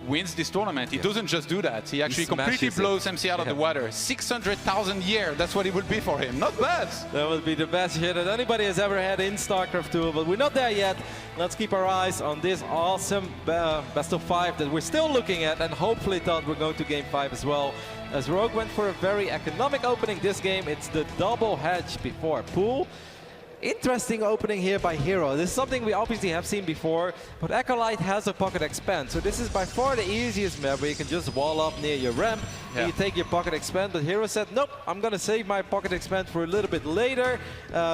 wins this tournament, he doesn't just do that, he actually completely blows MC out of the water. 600,000 a year, that's what it would be for him. Not bad. That would be the best year that anybody has ever had in StarCraft 2, but we're not there yet. Let's keep our eyes on this awesome best of 5 that we're still looking at, and hopefully thought we're going to Game 5 as well. As Rogue went for a very economic opening this game, it's the double hedge before pool. Interesting opening here by herO. This is something we obviously have seen before, but Acolyte has a pocket expand. So this is by far the easiest map where you can just wall up near your ramp and you take your pocket expand. But herO said, nope, I'm going to save my pocket expand for a little bit later.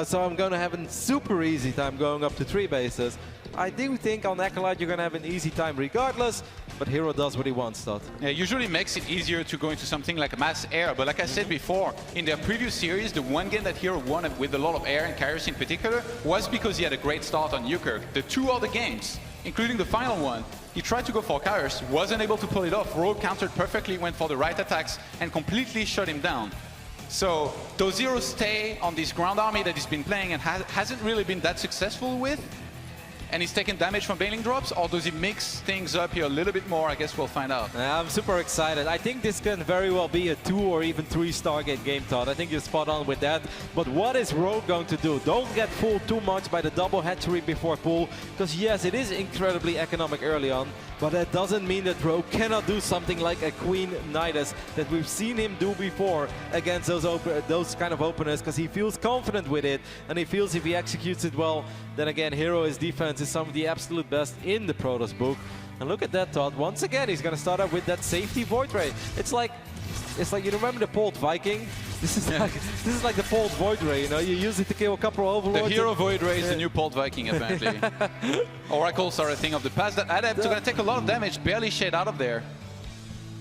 So I'm going to have a super easy time going up to 3 bases. I do think on Acolyte you're going to have an easy time regardless, but herO does what he wants, Todd. Yeah, usually makes it easier to go into something like a mass air, but like I said before, in their previous series, the one game that herO won with a lot of air and Kairos in particular was because he had a great start on Newkirk. The 2 other games, including the final one, he tried to go for Kairos, wasn't able to pull it off. Rogue countered perfectly, went for the right attacks, and completely shut him down. So those heroes stay on this ground army that he's been playing and hasn't really been that successful with. And he's taking damage from Bailing drops, or does he mix things up here a little bit more? I guess we'll find out. I'm super excited. I think this can very well be a 2 or even 3 Stargate game, Todd. I think you're spot on with that. But what is Rogue going to do? Don't get fooled too much by the double hatchery before pool, because yes, it is incredibly economic early on, but that doesn't mean that Rogue cannot do something like a Queen Nidus that we've seen him do before against those kind of openers, because he feels confident with it, and he feels if he executes it well, then again, herO, his defense is some of the absolute best in the Protoss book. And look at that, Todd. Once again, he's going to start off with that safety Void Ray. It's like you remember the Polt Viking? This is like the Polt Void Ray, you know? You use it to kill a couple of overlords. The herO Void Ray is the new Polt Viking, apparently. Oracles are a thing of the past. That Adept is going to take a lot of damage, barely shade out of there.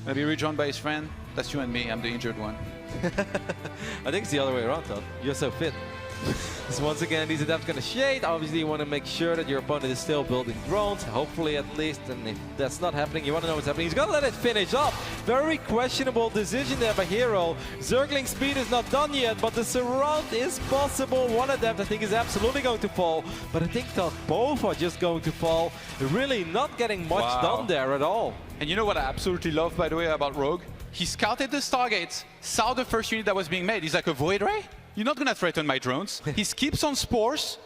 Maybe rejoined by his friend. That's you and me, I'm the injured one. I think it's the other way around, Todd. You're so fit. So once again, these adepts going to shade. Obviously, you want to make sure that your opponent is still building drones, hopefully at least. And if that's not happening, you want to know what's happening. He's going to let it finish up. Very questionable decision there by herO. Zergling speed is not done yet, but the surround is possible. One adept, I think, is absolutely going to fall. But I think that both are just going to fall. Really not getting much done there at all. And you know what I absolutely love, by the way, about Rogue? He scouted the Stargates, saw the first unit that was being made. He's like, a Void Ray? you're not going to threaten my drones. He skips on spores,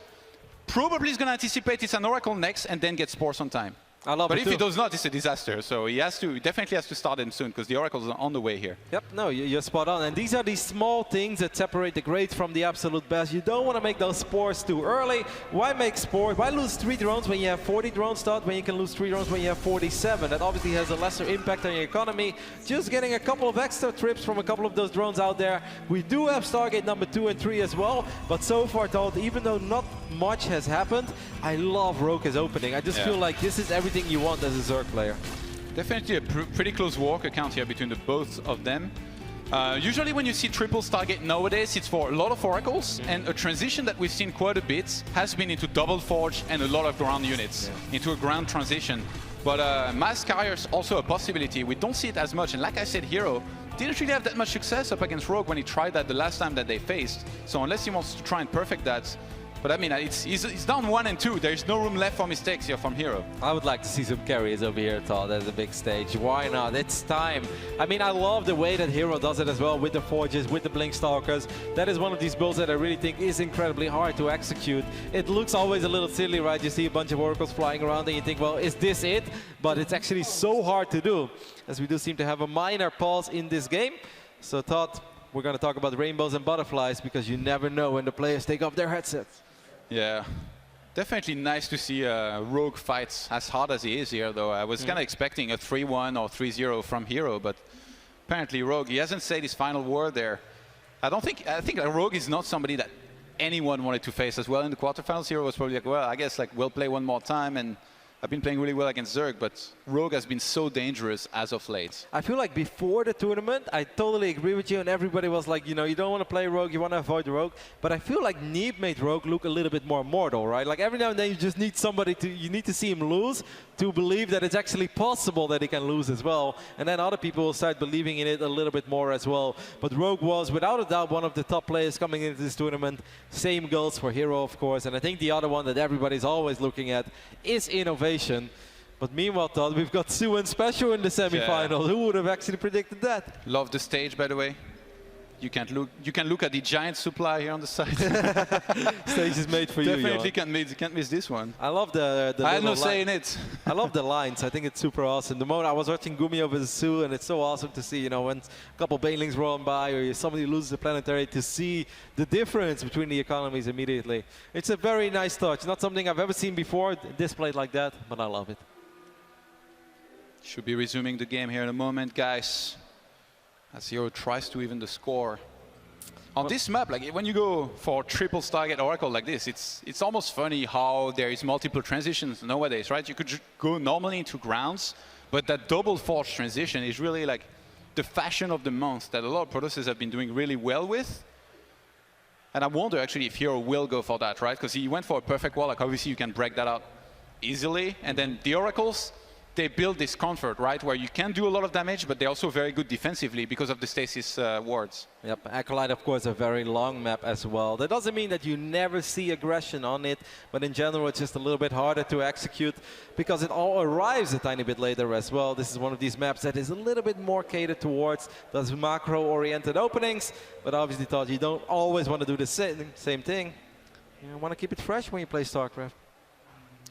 probably is going to anticipate it's an Oracle next, and then get spores on time. I love but it if too. he does not, it's a disaster. So he definitely has to start them soon, because the Oracle's are on the way here. Yep, no, you're spot on. And these are these small things that separate the greats from the absolute best. You don't want to make those spores too early. Why make spores? Why lose 3 drones when you have 40 drones start, when you can lose 3 drones when you have 47? That obviously has a lesser impact on your economy. Just getting a couple of extra trips from a couple of those drones out there. We do have Stargate number 2 and 3 as well. But so far, Todd, even though not much has happened, I love ro8 as opening. I just feel like this is everything you want as a Zerg player. Definitely a pretty close walk account here between the both of them. Usually when you see triple Stargate nowadays, it's for a lot of Oracles, and a transition that we've seen quite a bit has been into double Forge and a lot of ground units, into a ground transition. But mass carriers also a possibility. We don't see it as much, and like I said, herO didn't really have that much success up against ro8 when he tried that the last time that they faced. So unless he wants to try and perfect that, but I mean, he's down 1 and 2. There's no room left for mistakes here from herO. I would like to see some carries over here, Todd, as a big stage. Why not? It's time. I mean, I love the way that herO does it as well, with the Forges, with the Blink Stalkers. That is one of these builds that I really think is incredibly hard to execute. It looks always a little silly, right? You see a bunch of Oracles flying around and you think, well, is this it? But it's actually so hard to do, as we do seem to have a minor pause in this game. So, Todd, we're going to talk about rainbows and butterflies, because you never know when the players take off their headsets. Yeah, definitely nice to see ro8 fights as hard as he is here, though. I was kind of expecting a 3-1 or 3-0 from herO, but apparently ro8, he hasn't said his final word there. I think ro8 is not somebody that anyone wanted to face as well in the quarterfinals. herO was probably like, well, I guess like we'll play one more time, and I've been playing really well against Zerg, but ro8 has been so dangerous as of late. I feel like before the tournament, I totally agree with you, and everybody was like, you know, you don't want to play ro8, you want to avoid ro8. But I feel like Neeb made ro8 look a little bit more mortal, right? Like every now and then you just need somebody to, you need to see him lose to believe that it's actually possible that he can lose as well. And then other people will start believing in it a little bit more as well. But ro8 was, without a doubt, one of the top players coming into this tournament. Same goals for herO, of course. And I think the other one that everybody's always looking at is innovation. But meanwhile, Todd, we've got Sue and Special in the semi-final. Who would have actually predicted that? Love the stage, by the way. You can look at the giant supply here on the side. Stage is made for you. Definitely can't miss this one. I love the I had no say in it. I love the lines. I think it's super awesome. The moment I was watching Gumi over Sue, and it's so awesome to see, you know, when a couple Banelings rolling by or somebody loses the planetary, to see the difference between the economies immediately. It's a very nice touch. Not something I've ever seen before displayed like that, but I love it. Should be resuming the game here in a moment, guys. As herO tries to even the score. On this map, like when you go for triple Stargate Oracle like this, it's almost funny how there is multiple transitions nowadays, right? You could go normally into grounds, but that double Forge transition is really like the fashion of the month that a lot of Protoss have been doing really well with. And I wonder actually if herO will go for that, right? Because he went for a perfect wall, like obviously you can break that out easily. And then the Oracles, they build this comfort, right, where you can do a lot of damage, but they're also very good defensively because of the stasis wards. Yep, Acolyte, of course, a very long map as well. That doesn't mean that you never see aggression on it, but in general, it's just a little bit harder to execute because it all arrives a tiny bit later as well. This is one of these maps that is a little bit more catered towards those macro-oriented openings, but obviously, Todd, you don't always want to do the same thing. You want to keep it fresh when you play StarCraft.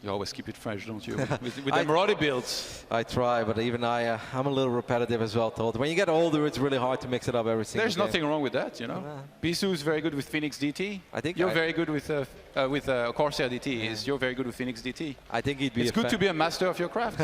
You always keep it fresh, don't you? with them Roddy builds. I try, but even I'm a little repetitive as well, Todd. When you get older, it's really hard to mix it up every single There's game. nothing wrong with that, you know. Bisu is very good with Phoenix DT. I think you're very good with Corsair DT. You're very good with Phoenix DT. I think he'd be. It's good to be a master of your craft.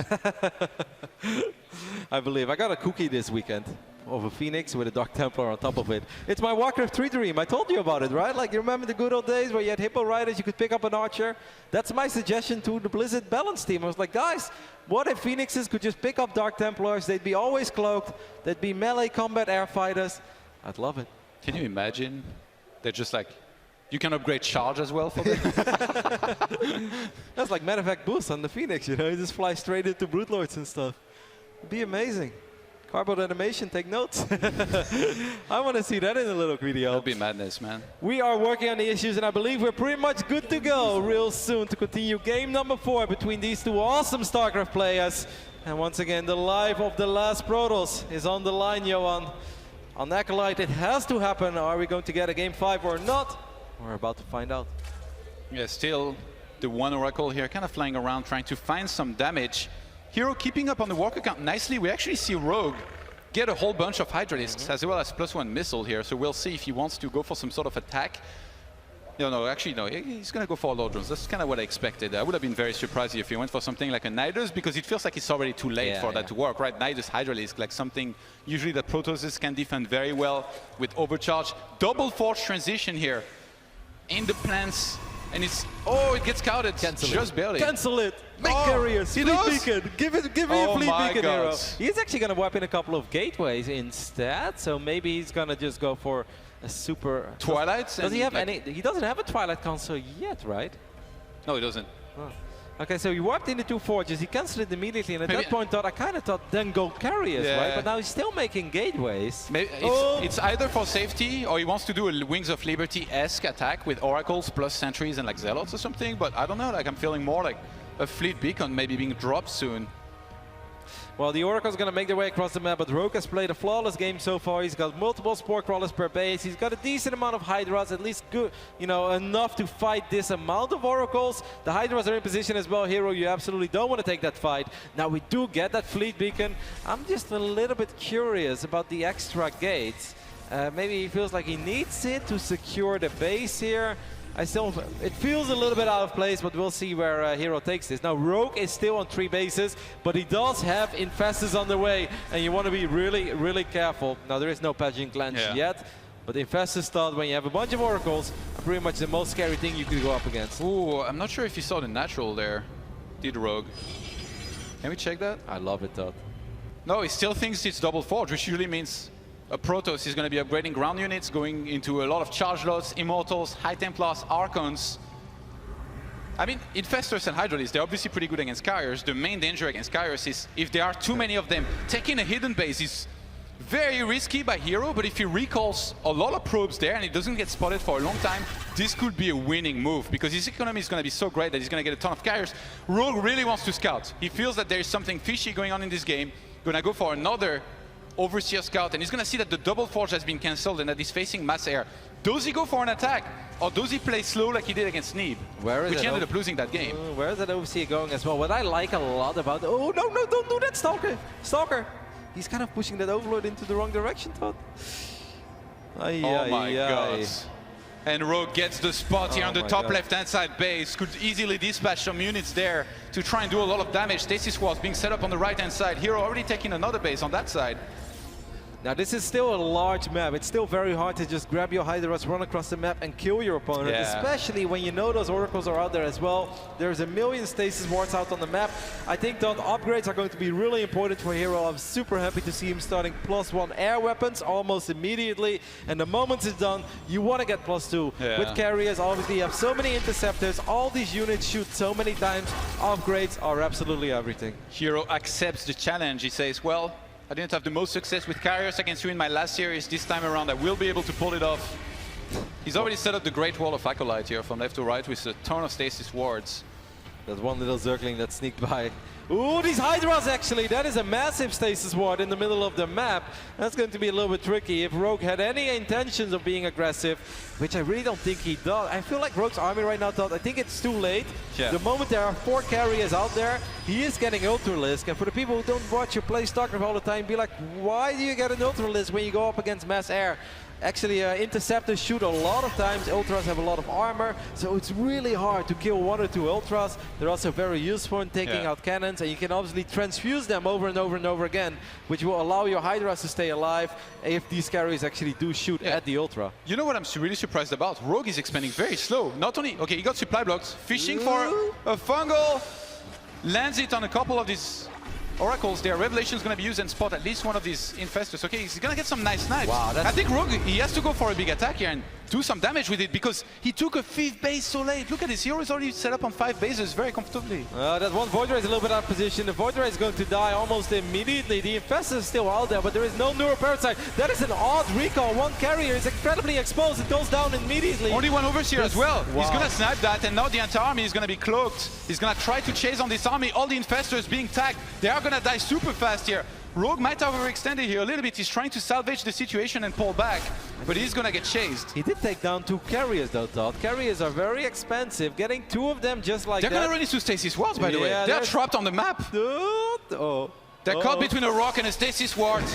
I believe. I got a cookie this weekend of a Phoenix with a Dark Templar on top of it. It's my Warcraft 3 dream. I told you about it, right? Like, you remember the good old days where you had Hippo Riders, you could pick up an Archer? That's my suggestion to the Blizzard Balance team. I was like, guys, what if Phoenixes could just pick up Dark Templars? They'd be always cloaked. They'd be melee combat air fighters. I'd love it. Can you imagine? They're just like, you can upgrade charge as well for them. That's like matter of fact boost on the Phoenix, you know? You just fly straight into Brute Lords and stuff. It'd be amazing. Cardboard animation, take notes. I want to see that in a little video. That'll be madness, man. We are working on the issues, and I believe we're pretty much good to go real soon to continue game number 4 between these two awesome StarCraft players. And once again, the life of the last Protoss is on the line, Johan. on Acolyte. It has to happen. Are we going to get a game 5 or not? We're about to find out. Yeah, still the one Oracle here kind of flying around trying to find some damage. herO keeping up on the walk account nicely. We actually see Rogue get a whole bunch of Hydralisks as well as +1 missile here. So we'll see if he wants to go for some sort of attack. No, actually, no. He's going to go for a low drones. That's kind of what I expected. I would have been very surprised if he went for something like a Nidus, because it feels like it's already too late for that to work, right? Nidus Hydralisk, like something usually that Protosses can defend very well with overcharge. Double force transition here in the plants, and it's it gets scouted just barely. Cancel it. Make carriers. Fleet beacon. Give me a fleet beacon, herO. He's actually going to wipe in a couple of gateways instead, so maybe he's going to just go for a super Twilight. Does he have any? He doesn't have a Twilight console yet, right? No, he doesn't. Oh. Okay, so he wiped in the 2 forges. He cancelled it immediately, and at that point, I kind of thought then go carriers, right? But now he's still making gateways. Maybe it's either for safety, or he wants to do a Wings of Liberty-esque attack with oracles plus sentries and like zealots or something. But I don't know. Like I'm feeling more like a fleet beacon maybe being dropped soon. Well, the Oracle's going to make their way across the map, but Ro8 has played a flawless game so far. He's got multiple Spore Crawlers per base. He's got a decent amount of Hydras, at least good, enough to fight this amount of Oracles. The Hydras are in position as well. herO, you absolutely don't want to take that fight. Now, we do get that Fleet Beacon. I'm just a little bit curious about the extra gates. Maybe he feels like he needs it to secure the base here. It feels a little bit out of place, but we'll see where herO takes this. Now, Rogue is still on 3 bases, but he does have Infestors on the way, and you want to be really, really careful. Now, there is no Pageant Cleanse yet, but Infestors thought when you have a bunch of Oracles, pretty much the most scary thing you could go up against. Ooh, I'm not sure if you saw the natural there, did Rogue. Can we check that? I love it, Todd. No, he still thinks it's double forge, which usually means a Protoss is going to be upgrading ground units, going into a lot of charge loads, Immortals, High Templars, Archons. I mean, Infestors and Hydralisks, they're obviously pretty good against Carriers. The main danger against Carriers is if there are too many of them. Taking a hidden base is very risky by herO, but if he recalls a lot of probes there and it doesn't get spotted for a long time, this could be a winning move, because his economy is going to be so great that he's going to get a ton of Carriers. Rogue really wants to scout. He feels that there is something fishy going on in this game. Going to go for another Overseer Scout, and he's going to see that the double forge has been cancelled and that he's facing mass air. Does he go for an attack, or does he play slow like he did against Neeb, which he ended up losing that game? Where is that Overseer going as well? What I like a lot about... Oh, no, don't do that, Stalker! Stalker! He's kind of pushing that Overlord into the wrong direction, Todd. Oh my god. And Rogue gets the spot here on the top left-hand side base. Could easily dispatch some units there to try and do a lot of damage. Stasis Walls being set up on the right-hand side. herO already taking another base on that side. Now, this is still a large map. It's still very hard to just grab your Hydras, run across the map, and kill your opponent, especially when you know those Oracles are out there as well. There's a million Stasis Wards out on the map. I think that upgrades are going to be really important for herO. I'm super happy to see him starting +1 air weapons almost immediately. And the moment it's done, you want to get +2. With Carriers, obviously, you have so many Interceptors. All these units shoot so many times. Upgrades are absolutely everything. herO accepts the challenge. He says, well, I didn't have the most success with Carriers against you in my last series. This time around, I will be able to pull it off. He's already set up the Great Wall of Acolyte here from left to right with a ton of Stasis Wards. That one little Zergling that sneaked by. Ooh, these Hydras actually! That is a massive Stasis Ward in the middle of the map. That's going to be a little bit tricky. If Rogue had any intentions of being aggressive, which I really don't think he does. I feel like Rogue's army right now, Todd, I think it's too late. The moment there are 4 carriers out there, he is getting Ultralisk. And for the people who don't watch you play StarCraft all the time, be like, why do you get an Ultralisk when you go up against mass air? Actually, Interceptors shoot a lot of times. Ultras have a lot of armor, so it's really hard to kill 1 or 2 Ultras. They're also very useful in taking out cannons, and you can obviously transfuse them over and over and over again, which will allow your Hydras to stay alive if these carriers actually do shoot at the Ultra. You know what I'm really surprised about? Rogue is expanding very slow. Not only, okay, he got supply blocks, fishing for a fungal, lands it on a couple of these Oracles. Their Revelation is going to be used and spot at least one of these Infestors. Okay, he's going to get some nice snipes. Wow, I think Rogue, he has to go for a big attack here and do some damage with it, because he took a 5th base so late. Look at this, herO is already set up on 5 bases very comfortably. That one Void Ray is a little bit out of position. The Void Ray is going to die almost immediately. The Infestor is still out there, but there is no Neuroparasite. That is an odd recall. One carrier is incredibly exposed. It goes down immediately. Only one Overseer as well. He's going to snipe that, and now the entire army is going to be cloaked. He's going to try to chase on this army. All the Infestors being tagged. They are going to die super fast here. Rogue might have overextended here a little bit. He's trying to salvage the situation and pull back, but he's gonna get chased. He did take down 2 carriers though, Todd. Carriers are very expensive. Getting 2 of them just like They're that. gonna run into Stasis Wards, by the way. They're trapped on the map. They're caught between a rock and a Stasis Ward.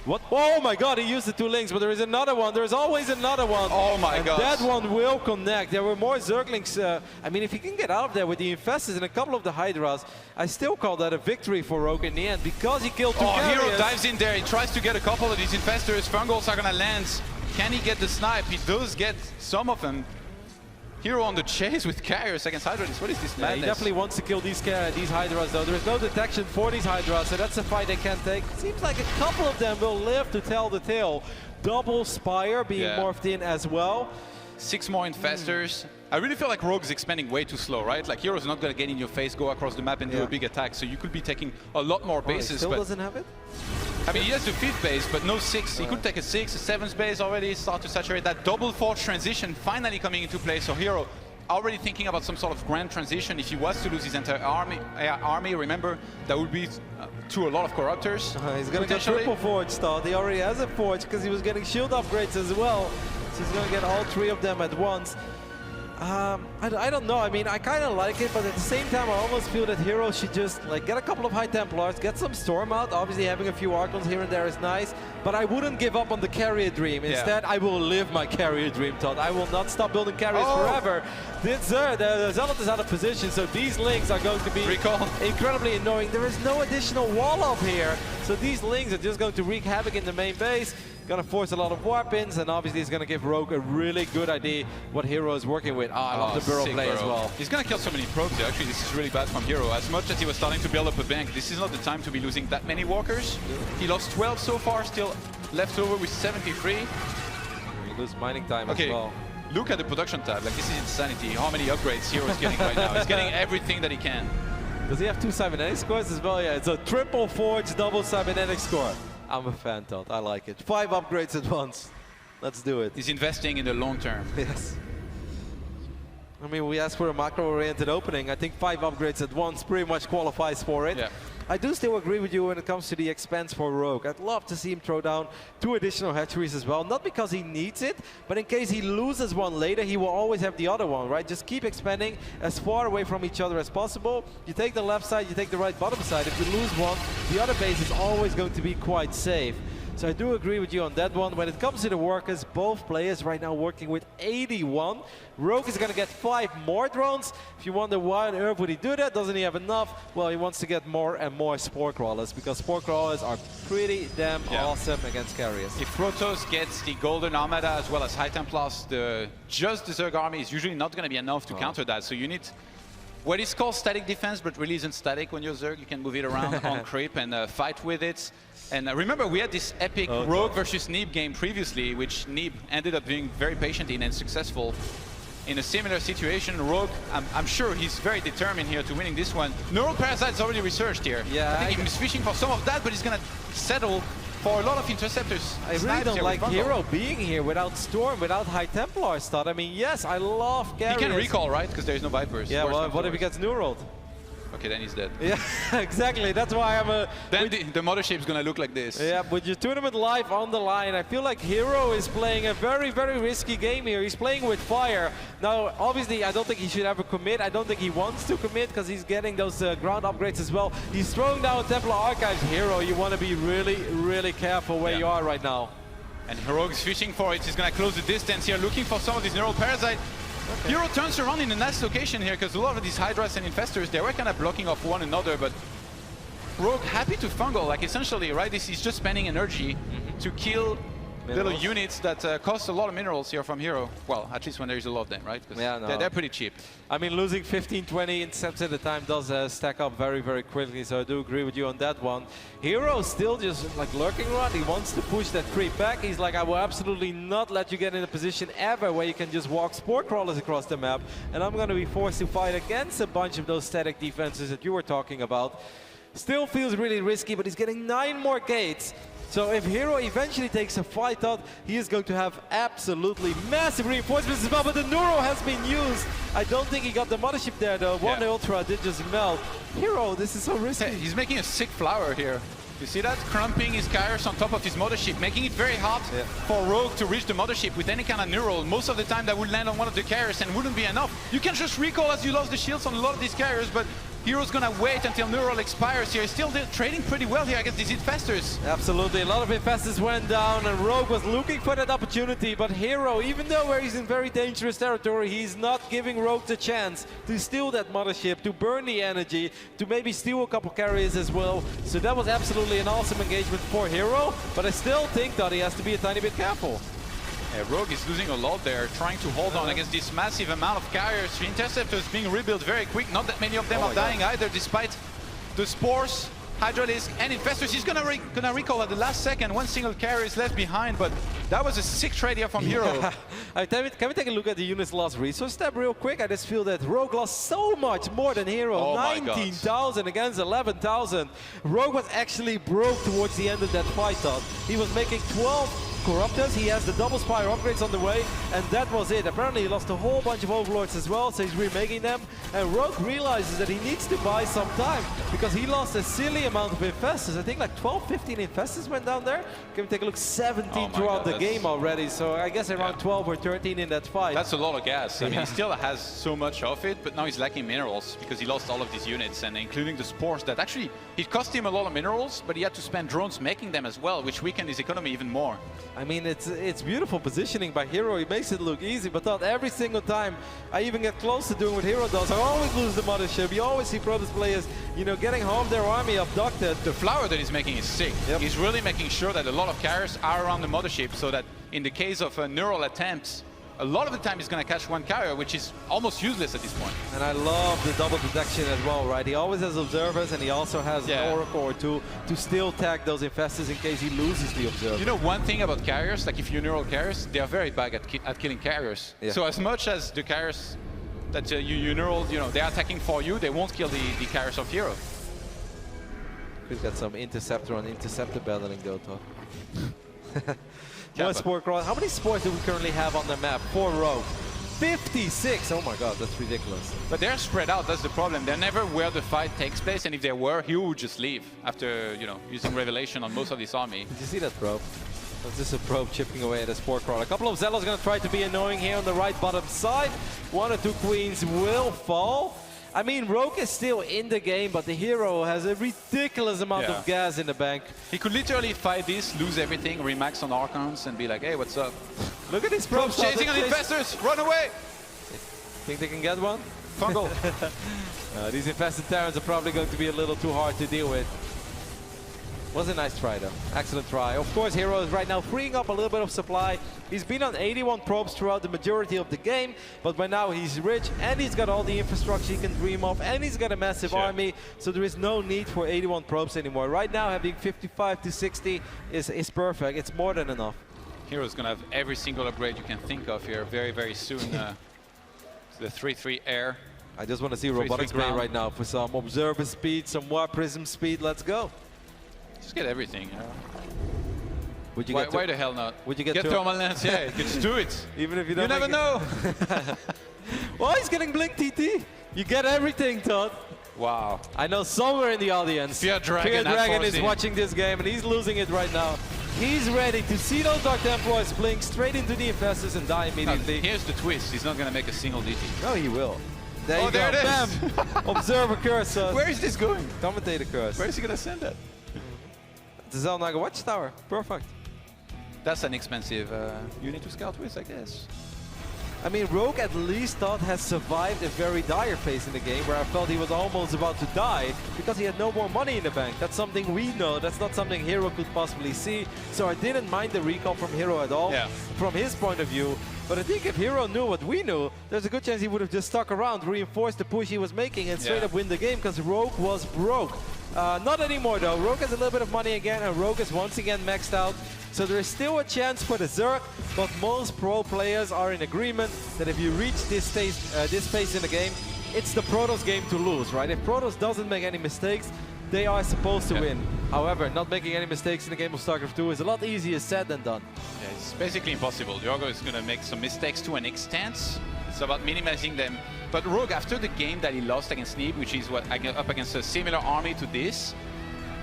What? Oh my god, he used the 2 links, but there is another one. There's always another one. Oh my god. That one will connect. There were more Zerglings. I mean, if he can get out of there with the Infestors and a couple of the Hydras, I still call that a victory for Rogue in the end because he killed 2 carriers. herO dives in there. He tries to get a couple of these Infestors. Fungals are gonna land. Can he get the snipe? He does get some of them. herO on the chase with carriers against Hydras. What is this madness? He definitely wants to kill these Hydras though. There is no detection for these Hydras, so that's a fight they can't take. Seems like a couple of them will live to tell the tale. Double Spire being morphed in as well. 6 more Infestors. I really feel like Rogue's expanding way too slow, right? Like herO's not gonna get in your face, go across the map and do a big attack, so you could be taking a lot more bases. He still doesn't have it? I mean, he has the 5th base, but no 6. He could take a 6, a 7th base already, start to saturate that double forge transition finally coming into play. So herO already thinking about some sort of grand transition. If he was to lose his entire army, remember, that would be to a lot of Corruptors. He's going to get triple forge start. He already has a forge because he was getting shield upgrades as well. So he's going to get all 3 of them at once. I don't know. I mean, I kind of like it, but at the same time, I almost feel that herO should just like get a couple of High Templars, get some Storm out. Obviously, having a few Archons here and there is nice, but I wouldn't give up on the carrier dream. Instead, I will live my carrier dream, Todd. I will not stop building carriers forever. The Zealot is out of position, so these links are going to be incredibly annoying. There is no additional wall up here, so these links are just going to wreak havoc in the main base. Gonna force a lot of warpins, and obviously it's gonna give Rogue a really good idea what herO is working with. I love the burrow play as well. He's gonna kill so many probes here. Actually, this is really bad from herO. As much as he was starting to build up a bank, this is not the time to be losing that many walkers. He lost 12 so far, still left over with 73. He loses mining time as well. Look at the production tab. Like, this is insanity. How many upgrades herO is getting right now? He's getting everything that he can. Does he have 2 cybernetic scores as well? Yeah, it's a triple forge, double cybernetic score. I'm a fan, Todd. I like it. 5 upgrades at once. Let's do it. He's investing in the long term. Yes. I mean, we asked for a macro-oriented opening. I think 5 upgrades at once pretty much qualifies for it. Yeah. I do still agree with you when it comes to the expense for Rogue. I'd love to see him throw down 2 additional hatcheries as well. Not because he needs it, but in case he loses one later, he will always have the other one, right? Just keep expanding as far away from each other as possible. You take the left side, you take the right bottom side. If you lose one, the other base is always going to be quite safe. So I do agree with you on that one. When it comes to the workers, both players right now working with 81. Rogue is going to get 5 more drones. If you wonder why on earth would he do that, doesn't he have enough? Well, he wants to get more and more Spore Crawlers, because Spore Crawlers are pretty damn awesome against carriers. If Protoss gets the Golden Armada as well as High Templars, just the Zerg army is usually not going to be enough to counter that. So you need what is called static defense, but really isn't static when you're Zerg. You can move it around on creep and fight with it. And remember, we had this epic Rogue versus Neeb game previously, which Neeb ended up being very patient in and successful. In a similar situation, Rogue, I'm sure he's very determined here to winning this one. Neural Parasite's already researched here. Yeah, I think he's fishing for some of that, but he's going to settle for a lot of interceptors. I really don't like herO being here without Storm, without High Templar start. I mean, yes, I love carriers. He can recall, right? Because there's no Vipers. Yeah, well, what if he gets neuraled? Okay, then he's dead. Yeah, exactly. That's why I'm a... Then the mothership's gonna look like this. Yeah, with your tournament live on the line, I feel like herO is playing a very, very risky game here. He's playing with fire. Now, obviously, I don't think he should ever commit. I don't think he wants to commit because he's getting those ground upgrades as well. He's throwing down Templar Archives. herO, you want to be really, really careful where you are right now. And herO is fishing for it. He's gonna close the distance here, looking for some of these Neural Parasite. herO turns around in a nice location here because a lot of these Hydras and Infestors, they were kind of blocking off one another, but Rogue happy to fungal, like essentially, right? This is just spending energy to kill little units that cost a lot of minerals here from herO. Well, at least when there is a lot of them, right? Because they're pretty cheap. I mean, losing 15, 20 intercepts at a time does stack up very, very quickly, so I do agree with you on that one. herO still just like lurking around. He wants to push that creep back. He's like, I will absolutely not let you get in a position ever where you can just walk Spore Crawlers across the map, and I'm going to be forced to fight against a bunch of those static defenses that you were talking about. Still feels really risky, but he's getting 9 more gates. So if herO eventually takes a fight out, he is going to have absolutely massive reinforcements as well, but the Neuro has been used. I don't think he got the mothership there though. One Ultra did just melt. herO, this is so risky. He's making a sick flower here. You see that? Crumping his carriers on top of his mothership, making it very hard for Rogue to reach the mothership with any kind of neural. Most of the time that would land on one of the carriers and wouldn't be enough. You can just recall as you lost the shields on a lot of these carriers, but herO's gonna wait until neural expires here. He's still trading pretty well here against these infestors. Absolutely, a lot of infestors went down and Rogue was looking for that opportunity, but herO, even though where he's in very dangerous territory, he's not giving Rogue the chance to steal that mothership, to burn the energy, to maybe steal a couple carriers as well. So that was absolutely an awesome engagement for herO, but I still think that he has to be a tiny bit careful. Yeah, Rogue is losing a lot there, trying to hold on against this massive amount of carriers. The interceptors being rebuilt very quick. Not that many of them are dying either, despite the spores, Hydralisk, and infestors. He's gonna recall at the last second. One single carrier is left behind, but that was a sick trade here from herO. Can we take a look at the unit's lost resource tab real quick? I just feel that Rogue lost so much more than herO. 19,000 against 11,000. Rogue was actually broke towards the end of that fight, Todd. He was making 12 Corruptors, he has the double Spire upgrades on the way, and that was it. Apparently he lost a whole bunch of Overlords as well, so he's remaking them. And Rogue realizes that he needs to buy some time, because he lost a silly amount of infestors. I think like 12, 15 infestors went down there. Can we take a look? 17 throughout the game already, so I guess around 12 or 13 in that fight. That's a lot of gas. I mean, he still has so much of it, but now he's lacking minerals, because he lost all of these units, and including the spores that actually, it cost him a lot of minerals, but he had to spend drones making them as well, which weakened his economy even more. I mean, it's beautiful positioning by herO. He makes it look easy, but not every single time I even get close to doing what herO does, I always lose the mothership. You always see Protoss players, you know, getting home their army abducted. The flower that he's making is sick. He's really making sure that a lot of carriers are around the mothership, so that in the case of neural attempts, a lot of the time he's going to catch one carrier, which is almost useless at this point. And I love the double detection as well, right? He always has observers, and he also has an Oracle or two to still tag those infestors in case he loses the observer. You know one thing about carriers, like if you neural carriers, they are very bad at killing carriers. So as much as the carriers that you neural, you know, they're attacking for you, they won't kill the carriers of herO. We've got some interceptor on interceptor battling though, Todd. One spore cross. How many spores do we currently have on the map? 4 Rogue. 56! Oh my god, that's ridiculous. But they're spread out, that's the problem. They're never where the fight takes place, and if they were, he would just leave after, you know, using Revelation on most of this army. Did you see that probe? That's just a probe chipping away at a spore crawl. A couple of Zealots going to try to be annoying here on the right bottom side. 1 or 2 queens will fall. I mean, Rogue is still in the game, but the herO has a ridiculous amount of gas in the bank. He could literally fight this, lose everything, remax on Archons, and be like, hey, what's up? Look at these probes chasing on infestors! Run away! Think they can get one? Fungal. These infested Terrans are probably going to be a little too hard to deal with. Was a nice try though. Excellent try. Of course, herO is right now freeing up a little bit of supply. He's been on 81 probes throughout the majority of the game, but by now he's rich and he's got all the infrastructure he can dream of, and he's got a massive army, so there is no need for 81 probes anymore. Right now, having 55 to 60 is perfect. It's more than enough. herO's gonna have every single upgrade you can think of here very, very soon. The 3-3 air. I just want to see robotics play right now for some observer speed, some warp prism speed. Let's go. Just get everything. Would you why the hell not? Would you get thermal lens? Yeah, just do it. Even if you don't. You never know. Well, he's getting blink TT. You get everything, Todd. Wow. I know somewhere in the audience, Fear Dragon is watching this game and he's losing it right now. He's ready to see those Dark Templars blink straight into the infestors and die immediately. Here's the twist. He's not going to make a single DT. No, he will. There you there go. it is. Bam! Observer curse. Where is this going? Commentator curse. Where is he going to send that? The Zelnaga Watchtower. Perfect. That's an expensive unit to scout with, I guess. I mean, Rogue at least Todd has survived a very dire phase in the game where I felt he was almost about to die because he had no more money in the bank. That's something we know. That's not something herO could possibly see. So I didn't mind the recall from herO at all from his point of view. But I think if herO knew what we knew, there's a good chance he would have just stuck around, reinforced the push he was making, and straight up win the game because Rogue was broke. Not anymore though. Rogue has a little bit of money again, and Rogue is once again maxed out. So there is still a chance for the Zerg, but most pro players are in agreement that if you reach this phase in the game, it's the Protoss game to lose, right? If Protoss doesn't make any mistakes, they are supposed to win. However, not making any mistakes in the game of StarCraft 2 is a lot easier said than done. Yeah, it's basically impossible. Diogo is going to make some mistakes to an extent. It's about minimizing them. But Rogue, after the game that he lost against Neeb, which is what up against a similar army to this,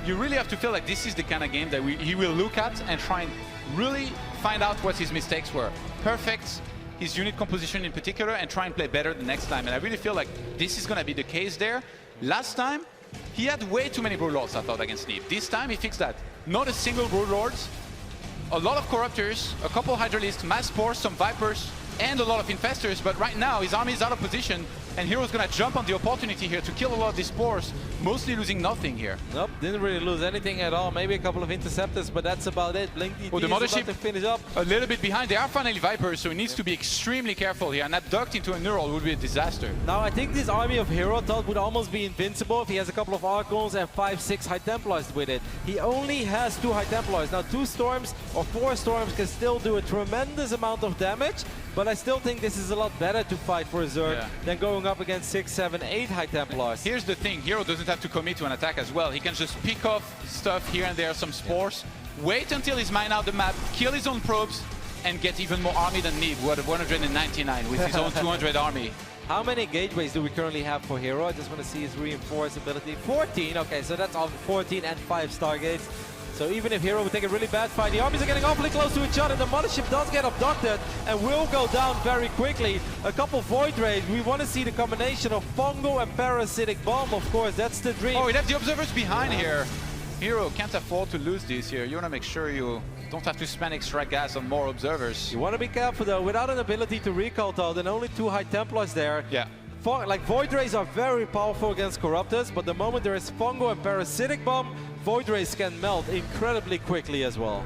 you really have to feel like this is the kind of game that he will look at and try and really find out what his mistakes were. Perfect his unit composition in particular and try and play better the next time. And I really feel like this is going to be the case there. Last time, he had way too many Broodlords, I thought, against Neve. This time, he fixed that. Not a single Broodlords, a lot of Corruptors, a couple Hydralisks, Mass Spores, some Vipers, and a lot of Infestors. But right now, his army is out of position, and herO's going to jump on the opportunity here to kill a lot of these Spores, mostly losing nothing here. Nope, didn't really lose anything at all. Maybe a couple of Interceptors, but that's about it. Blink DT the is Mothership about to finish up. A little bit behind. They are finally Vipers, so he needs to be extremely careful here. And that ducked into a neural would be a disaster. Now, I think this army of herO thought would almost be invincible if he has a couple of Archons and 5-6 High Templars with it. He only has 2 High Templars. Now, 2 Storms or 4 Storms can still do a tremendous amount of damage, but I still think this is a lot better to fight for Zerg than going up against 6, 7, 8 High Templars. Here's the thing, herO doesn't have to commit to an attack as well. He can just pick off stuff here and there, some spores, wait until he's mined out the map, kill his own probes, and get even more army than Neve, who had 199 with his own 200 army. How many gateways do we currently have for herO? I just want to see his reinforced ability. 14, okay, so that's all 14 and 5 Stargates. So even if herO would take a really bad fight, the armies are getting awfully close to each other. The Mothership does get abducted and will go down very quickly. A couple Void Rays. We want to see the combination of Fungal and Parasitic Bomb, of course. That's the dream. Oh, we have the Observers behind here. herO can't afford to lose this here. You want to make sure you don't have to spend extra gas on more Observers. You want to be careful though. Without an ability to recall though, then only 2 High Templars there. Yeah. Like Void Rays are very powerful against Corruptors, but the moment there is Fungal and Parasitic Bomb, Void Rays can melt incredibly quickly as well.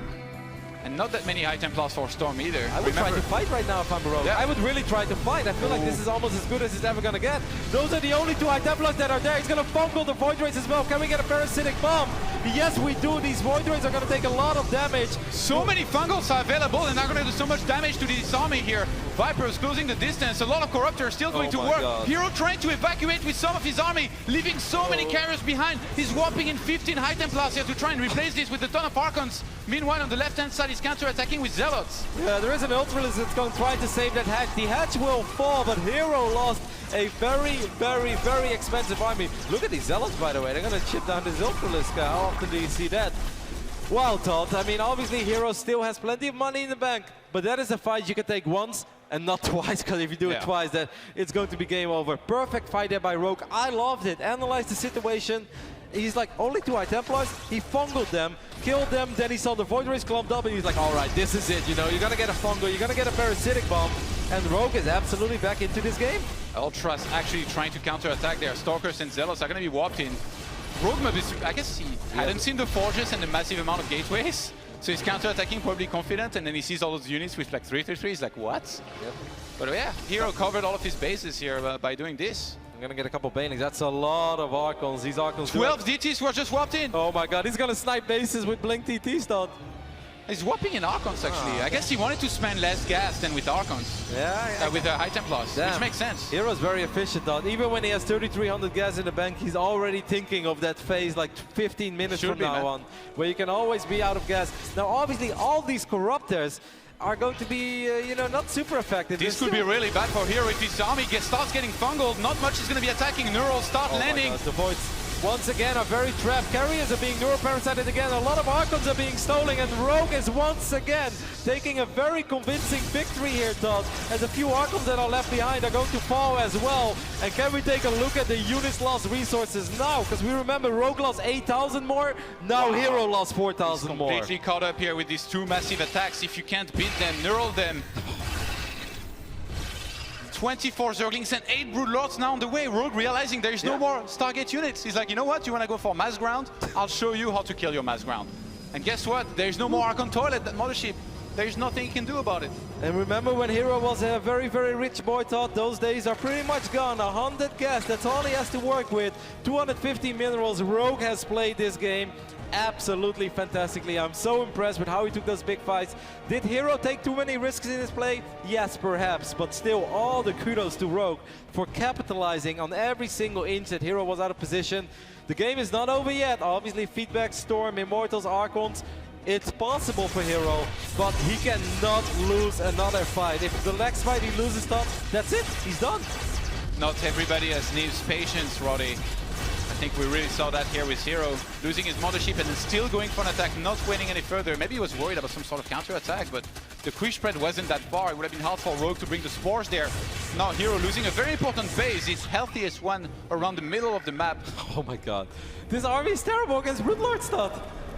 And not that many High Templars for Storm either. I would try to fight right now if I'm herO. Yeah. I would really try to fight. I feel like this is almost as good as it's ever going to get. Those are the only 2 High Templars that are there. He's going to Fungal the Void Rays as well. Can we get a Parasitic Bomb? Yes, we do. These Void Rays are going to take a lot of damage. So many Fungals are available and they're going to do so much damage to this army here. Vipers closing the distance. A lot of Corruptors still going to work. herO trying to evacuate with some of his army, leaving so many carriers behind. He's warping in 15 High Templars here to try and replace this with a ton of Archons. Meanwhile, on the left-hand side, he's counter-attacking with Zealots. Yeah, there is an Ultralisk that's going to try to save that hatch. The hatch will fall, but herO lost a very, very, very expensive army. Look at these Zealots, by the way. They're going to chip down this Ultralisk. How often do you see that? Well, Todd, I mean, obviously herO still has plenty of money in the bank, but that is a fight you can take once and not twice, because if you do it twice, then it's going to be game over. Perfect fight there by Rogue. I loved it. Analyzed the situation. He's like, only 2 High Templars. He fungled them, killed them, then he saw the Void Rays clumped up, and he's like, all right, this is it, you know, you're gonna get a fungal, you're gonna get a Parasitic Bomb, and Rogue is absolutely back into this game. Ultras actually trying to counter-attack there. Stalkers and Zealots are gonna be warped in. Rogue, I guess he hadn't seen the Forges and the massive amount of gateways, so he's counter-attacking, probably confident, and then he sees all those units with like 3-3-3, he's like, what? Yep. But yeah, herO covered all of his bases here by doing this. I'm gonna get a couple Banelings. That's a lot of Archons. These Archons 12 DTs were just warped in. Oh my god, he's gonna snipe bases with Blink TT start. He's warping in Archons actually. I guess he wanted to spend less gas than with Archons. Yeah. With the High Templars, which makes sense. herO's very efficient though. Even when he has 3,300 gas in the bank, he's already thinking of that phase like 15 minutes from now on, where you can always be out of gas. Now obviously all these Corruptors are going to be, you know, not super effective. This could be really bad for herO if his army starts getting fungled. Not much is going to be attacking. Neural start landing. The Voids once again are very trapped. Carriers are being neuroparasited again. A lot of Archons are being stolen, and Rogue is once again taking a very convincing victory here, Todd. As a few Archons that are left behind are going to fall as well. And can we take a look at the units lost resources now? Because we remember Rogue lost 8,000 more. Now herO lost 4,000 more. Completely caught up here with these 2 massive attacks. If you can't beat them, neural them. 24 Zerglings and 8 Broodlords now on the way. Rogue realizing there is no more Stargate units. He's like, you know what? You want to go for mass ground? I'll show you how to kill your mass ground. And guess what? There's no more Archon toilet, that Mothership. There's nothing he can do about it. And remember when herO was a very, very rich boy, Todd? Those days are pretty much gone. 100 gas, that's all he has to work with. 250 minerals. Rogue has played this game absolutely fantastically. I'm so impressed with how he took those big fights. Did herO take too many risks in his play? Yes, perhaps, but still all the kudos to Rogue for capitalizing on every single inch that herO was out of position. The game is not over yet. Obviously, Feedback, Storm, Immortals, Archons. It's possible for herO, but he cannot lose another fight. If the next fight he loses, that's it. He's done. Not everybody has Neve's patience, Roddy. think we really saw that here with herO losing his mothership and then still going for an attack, not waiting any further. Maybe he was worried about some sort of counter-attack, but the quick spread wasn't that far. It would have been hard for Ro8 to bring the spores there. Now herO losing a very important base, his healthiest one around the middle of the map. Oh my god. This army is terrible against Broodlord stud.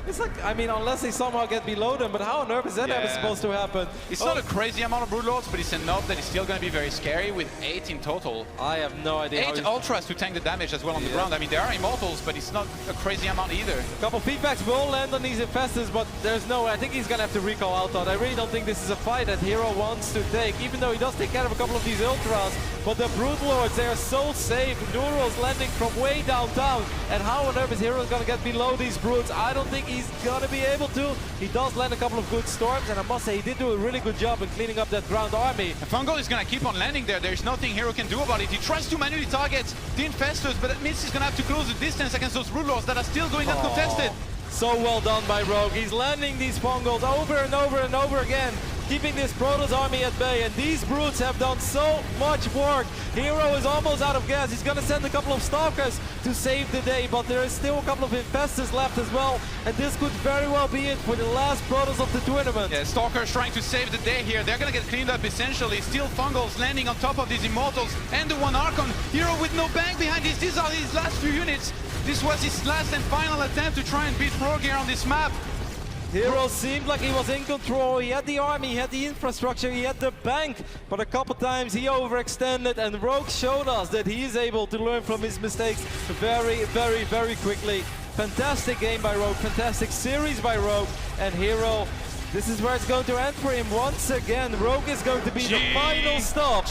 It's like, I mean, unless they somehow get below them, but how on earth is that ever supposed to happen? It's not a crazy amount of Broodlords, but it's enough that it's still going to be very scary with 8 in total. I have no idea. 8 Ultras to tank the damage as well on the ground. I mean, there are Immortals, but it's not a crazy amount either. A couple feedbacks will land on these Infestors, but there's no way. I think he's going to have to recall Altot. I really don't think this is a fight that herO wants to take, even though he does take care of a couple of these Ultras. But the Broodlords, they are so safe. Neuro's landing from way downtown. And how on earth is herO going to get below these Broods? I don't think he's going to be able to. He does land a couple of good storms, and I must say he did do a really good job in cleaning up that ground army. Fungal is going to keep on landing there. There's nothing herO can do about it. He tries to manually target the Infestors, but that means he's going to have to close the distance against those Broodlords that are still going uncontested. So well done by Rogue. He's landing these Fungals over and over and over again, keeping this Protoss army at bay, and these Brutes have done so much work. herO is almost out of gas. He's gonna send a couple of Stalkers to save the day, but there is still a couple of Infestors left as well, and this could very well be it for the last Protoss of the tournament. Yeah, Stalkers trying to save the day here. They're gonna get cleaned up essentially. Still Fungals landing on top of these Immortals and the one Archon. herO with no bank behind this. These are his last few units. This was his last and final attempt to try and beat Rogue here on this map. herO seemed like he was in control. He had the army, he had the infrastructure, he had the bank, but a couple times he overextended, and Rogue showed us that he is able to learn from his mistakes very, very, very quickly. Fantastic game by Rogue, fantastic series by Rogue, and herO, this is where it's going to end for him once again. Rogue is going to be the final stop.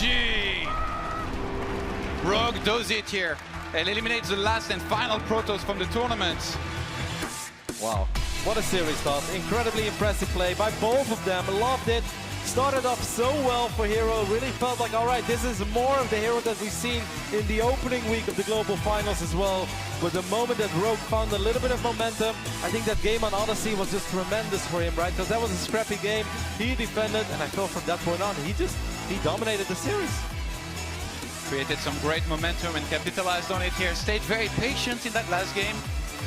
Rogue does it here and eliminates the last and final Protoss from the tournament. Wow, what a series start. Incredibly impressive play by both of them. Loved it. Started off so well for herO. Really felt like, all right, this is more of the herO that we've seen in the opening week of the Global Finals as well. But the moment that Rogue found a little bit of momentum, I think that game on Odyssey was just tremendous for him, right? Because that was a scrappy game. He defended, and I felt from that point on, he dominated the series. Created some great momentum and capitalized on it here. Stayed very patient in that last game,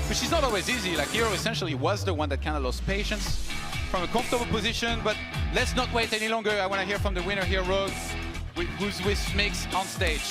which is not always easy. Like herO essentially was the one that kind of lost patience from a comfortable position, but let's not wait any longer. I want to hear from the winner here, Rogue, who's with Mix on stage.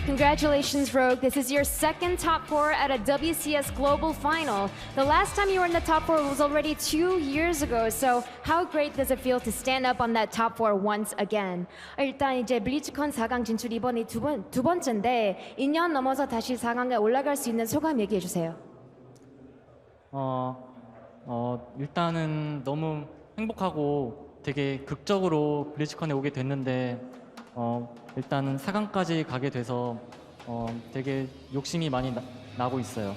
Congratulations, Rogue. This is your second top 4 at a WCS Global Final. The last time you were in the top 4 was already 2 years ago, so how great does it feel to stand up on that top 4 once again? 일단 이제 블리츠컨 4강 진출 이번이 두 번째인데 2년 넘어서 다시 4강에 올라갈 수 있는 소감 얘기해 주세요. 일단은 너무 행복하고 되게 극적으로 블리츠컨에 오게 됐는데 일단은 4강까지 가게 돼서 되게 욕심이 많이 나고 있어요.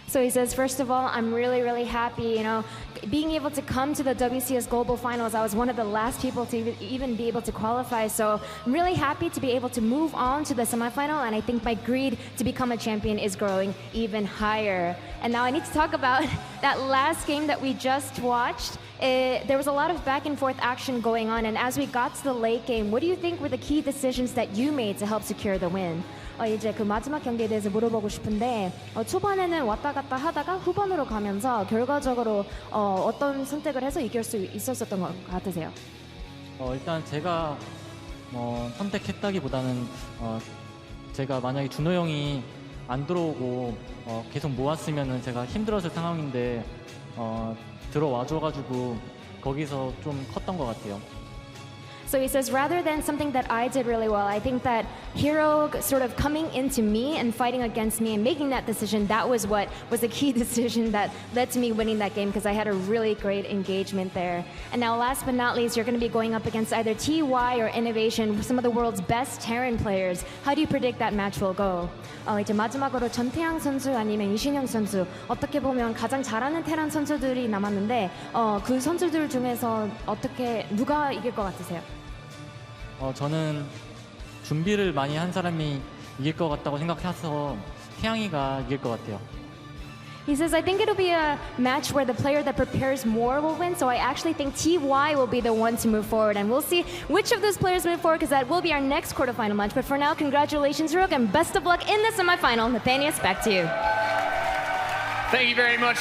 So he says, first of all, I'm really, really happy, being able to come to the WCS Global Finals. I was one of the last people to even be able to qualify. So I'm really happy to be able to move on to the semifinal. And I think my greed to become a champion is growing even higher. And now I need to talk about that last game that we just watched. There was a lot of back and forth action going on. And as we got to the late game, what do you think were the key decisions that you made to help secure the win? 이제 그 마지막 경기에 대해서 물어보고 싶은데 초반에는 왔다 갔다 하다가 후반으로 가면서 결과적으로 어떤 선택을 해서 이길 수 있었던 것 같으세요? 일단 제가 선택했다기보다는 제가 만약에 준호 형이 안 들어오고 계속 모았으면은 제가 힘들었을 상황인데 들어와줘가지고 거기서 좀 컸던 것 같아요. So he says, rather than something that I did really well, I think that herO sort of coming into me and fighting against me and making that decision, that was what was the key decision that led to me winning that game because I had a really great engagement there. And now last but not least, you're going to be going up against either TY or Innovation, some of the world's best Terran players. How do you predict that match will go? 이제 마지막으로 전태양 선수 아니면 이신영 선수, 어떻게 보면 가장 잘하는 테란 선수들이 남았는데 그 선수들 중에서 누가 이길 것 같으세요? 저는 준비를 많이 한 사람이 이길 것 같다고 생각해서 태양이가 이길 것 같아요. He says, I think it'll be a match where the player that prepares more will win, so I actually think TY will be the one to move forward, and we'll see which of those players move forward, because that will be our next quarterfinal match. But for now, congratulations, herO, and best of luck in the semifinal. Nathanias, back to you. Thank you very much.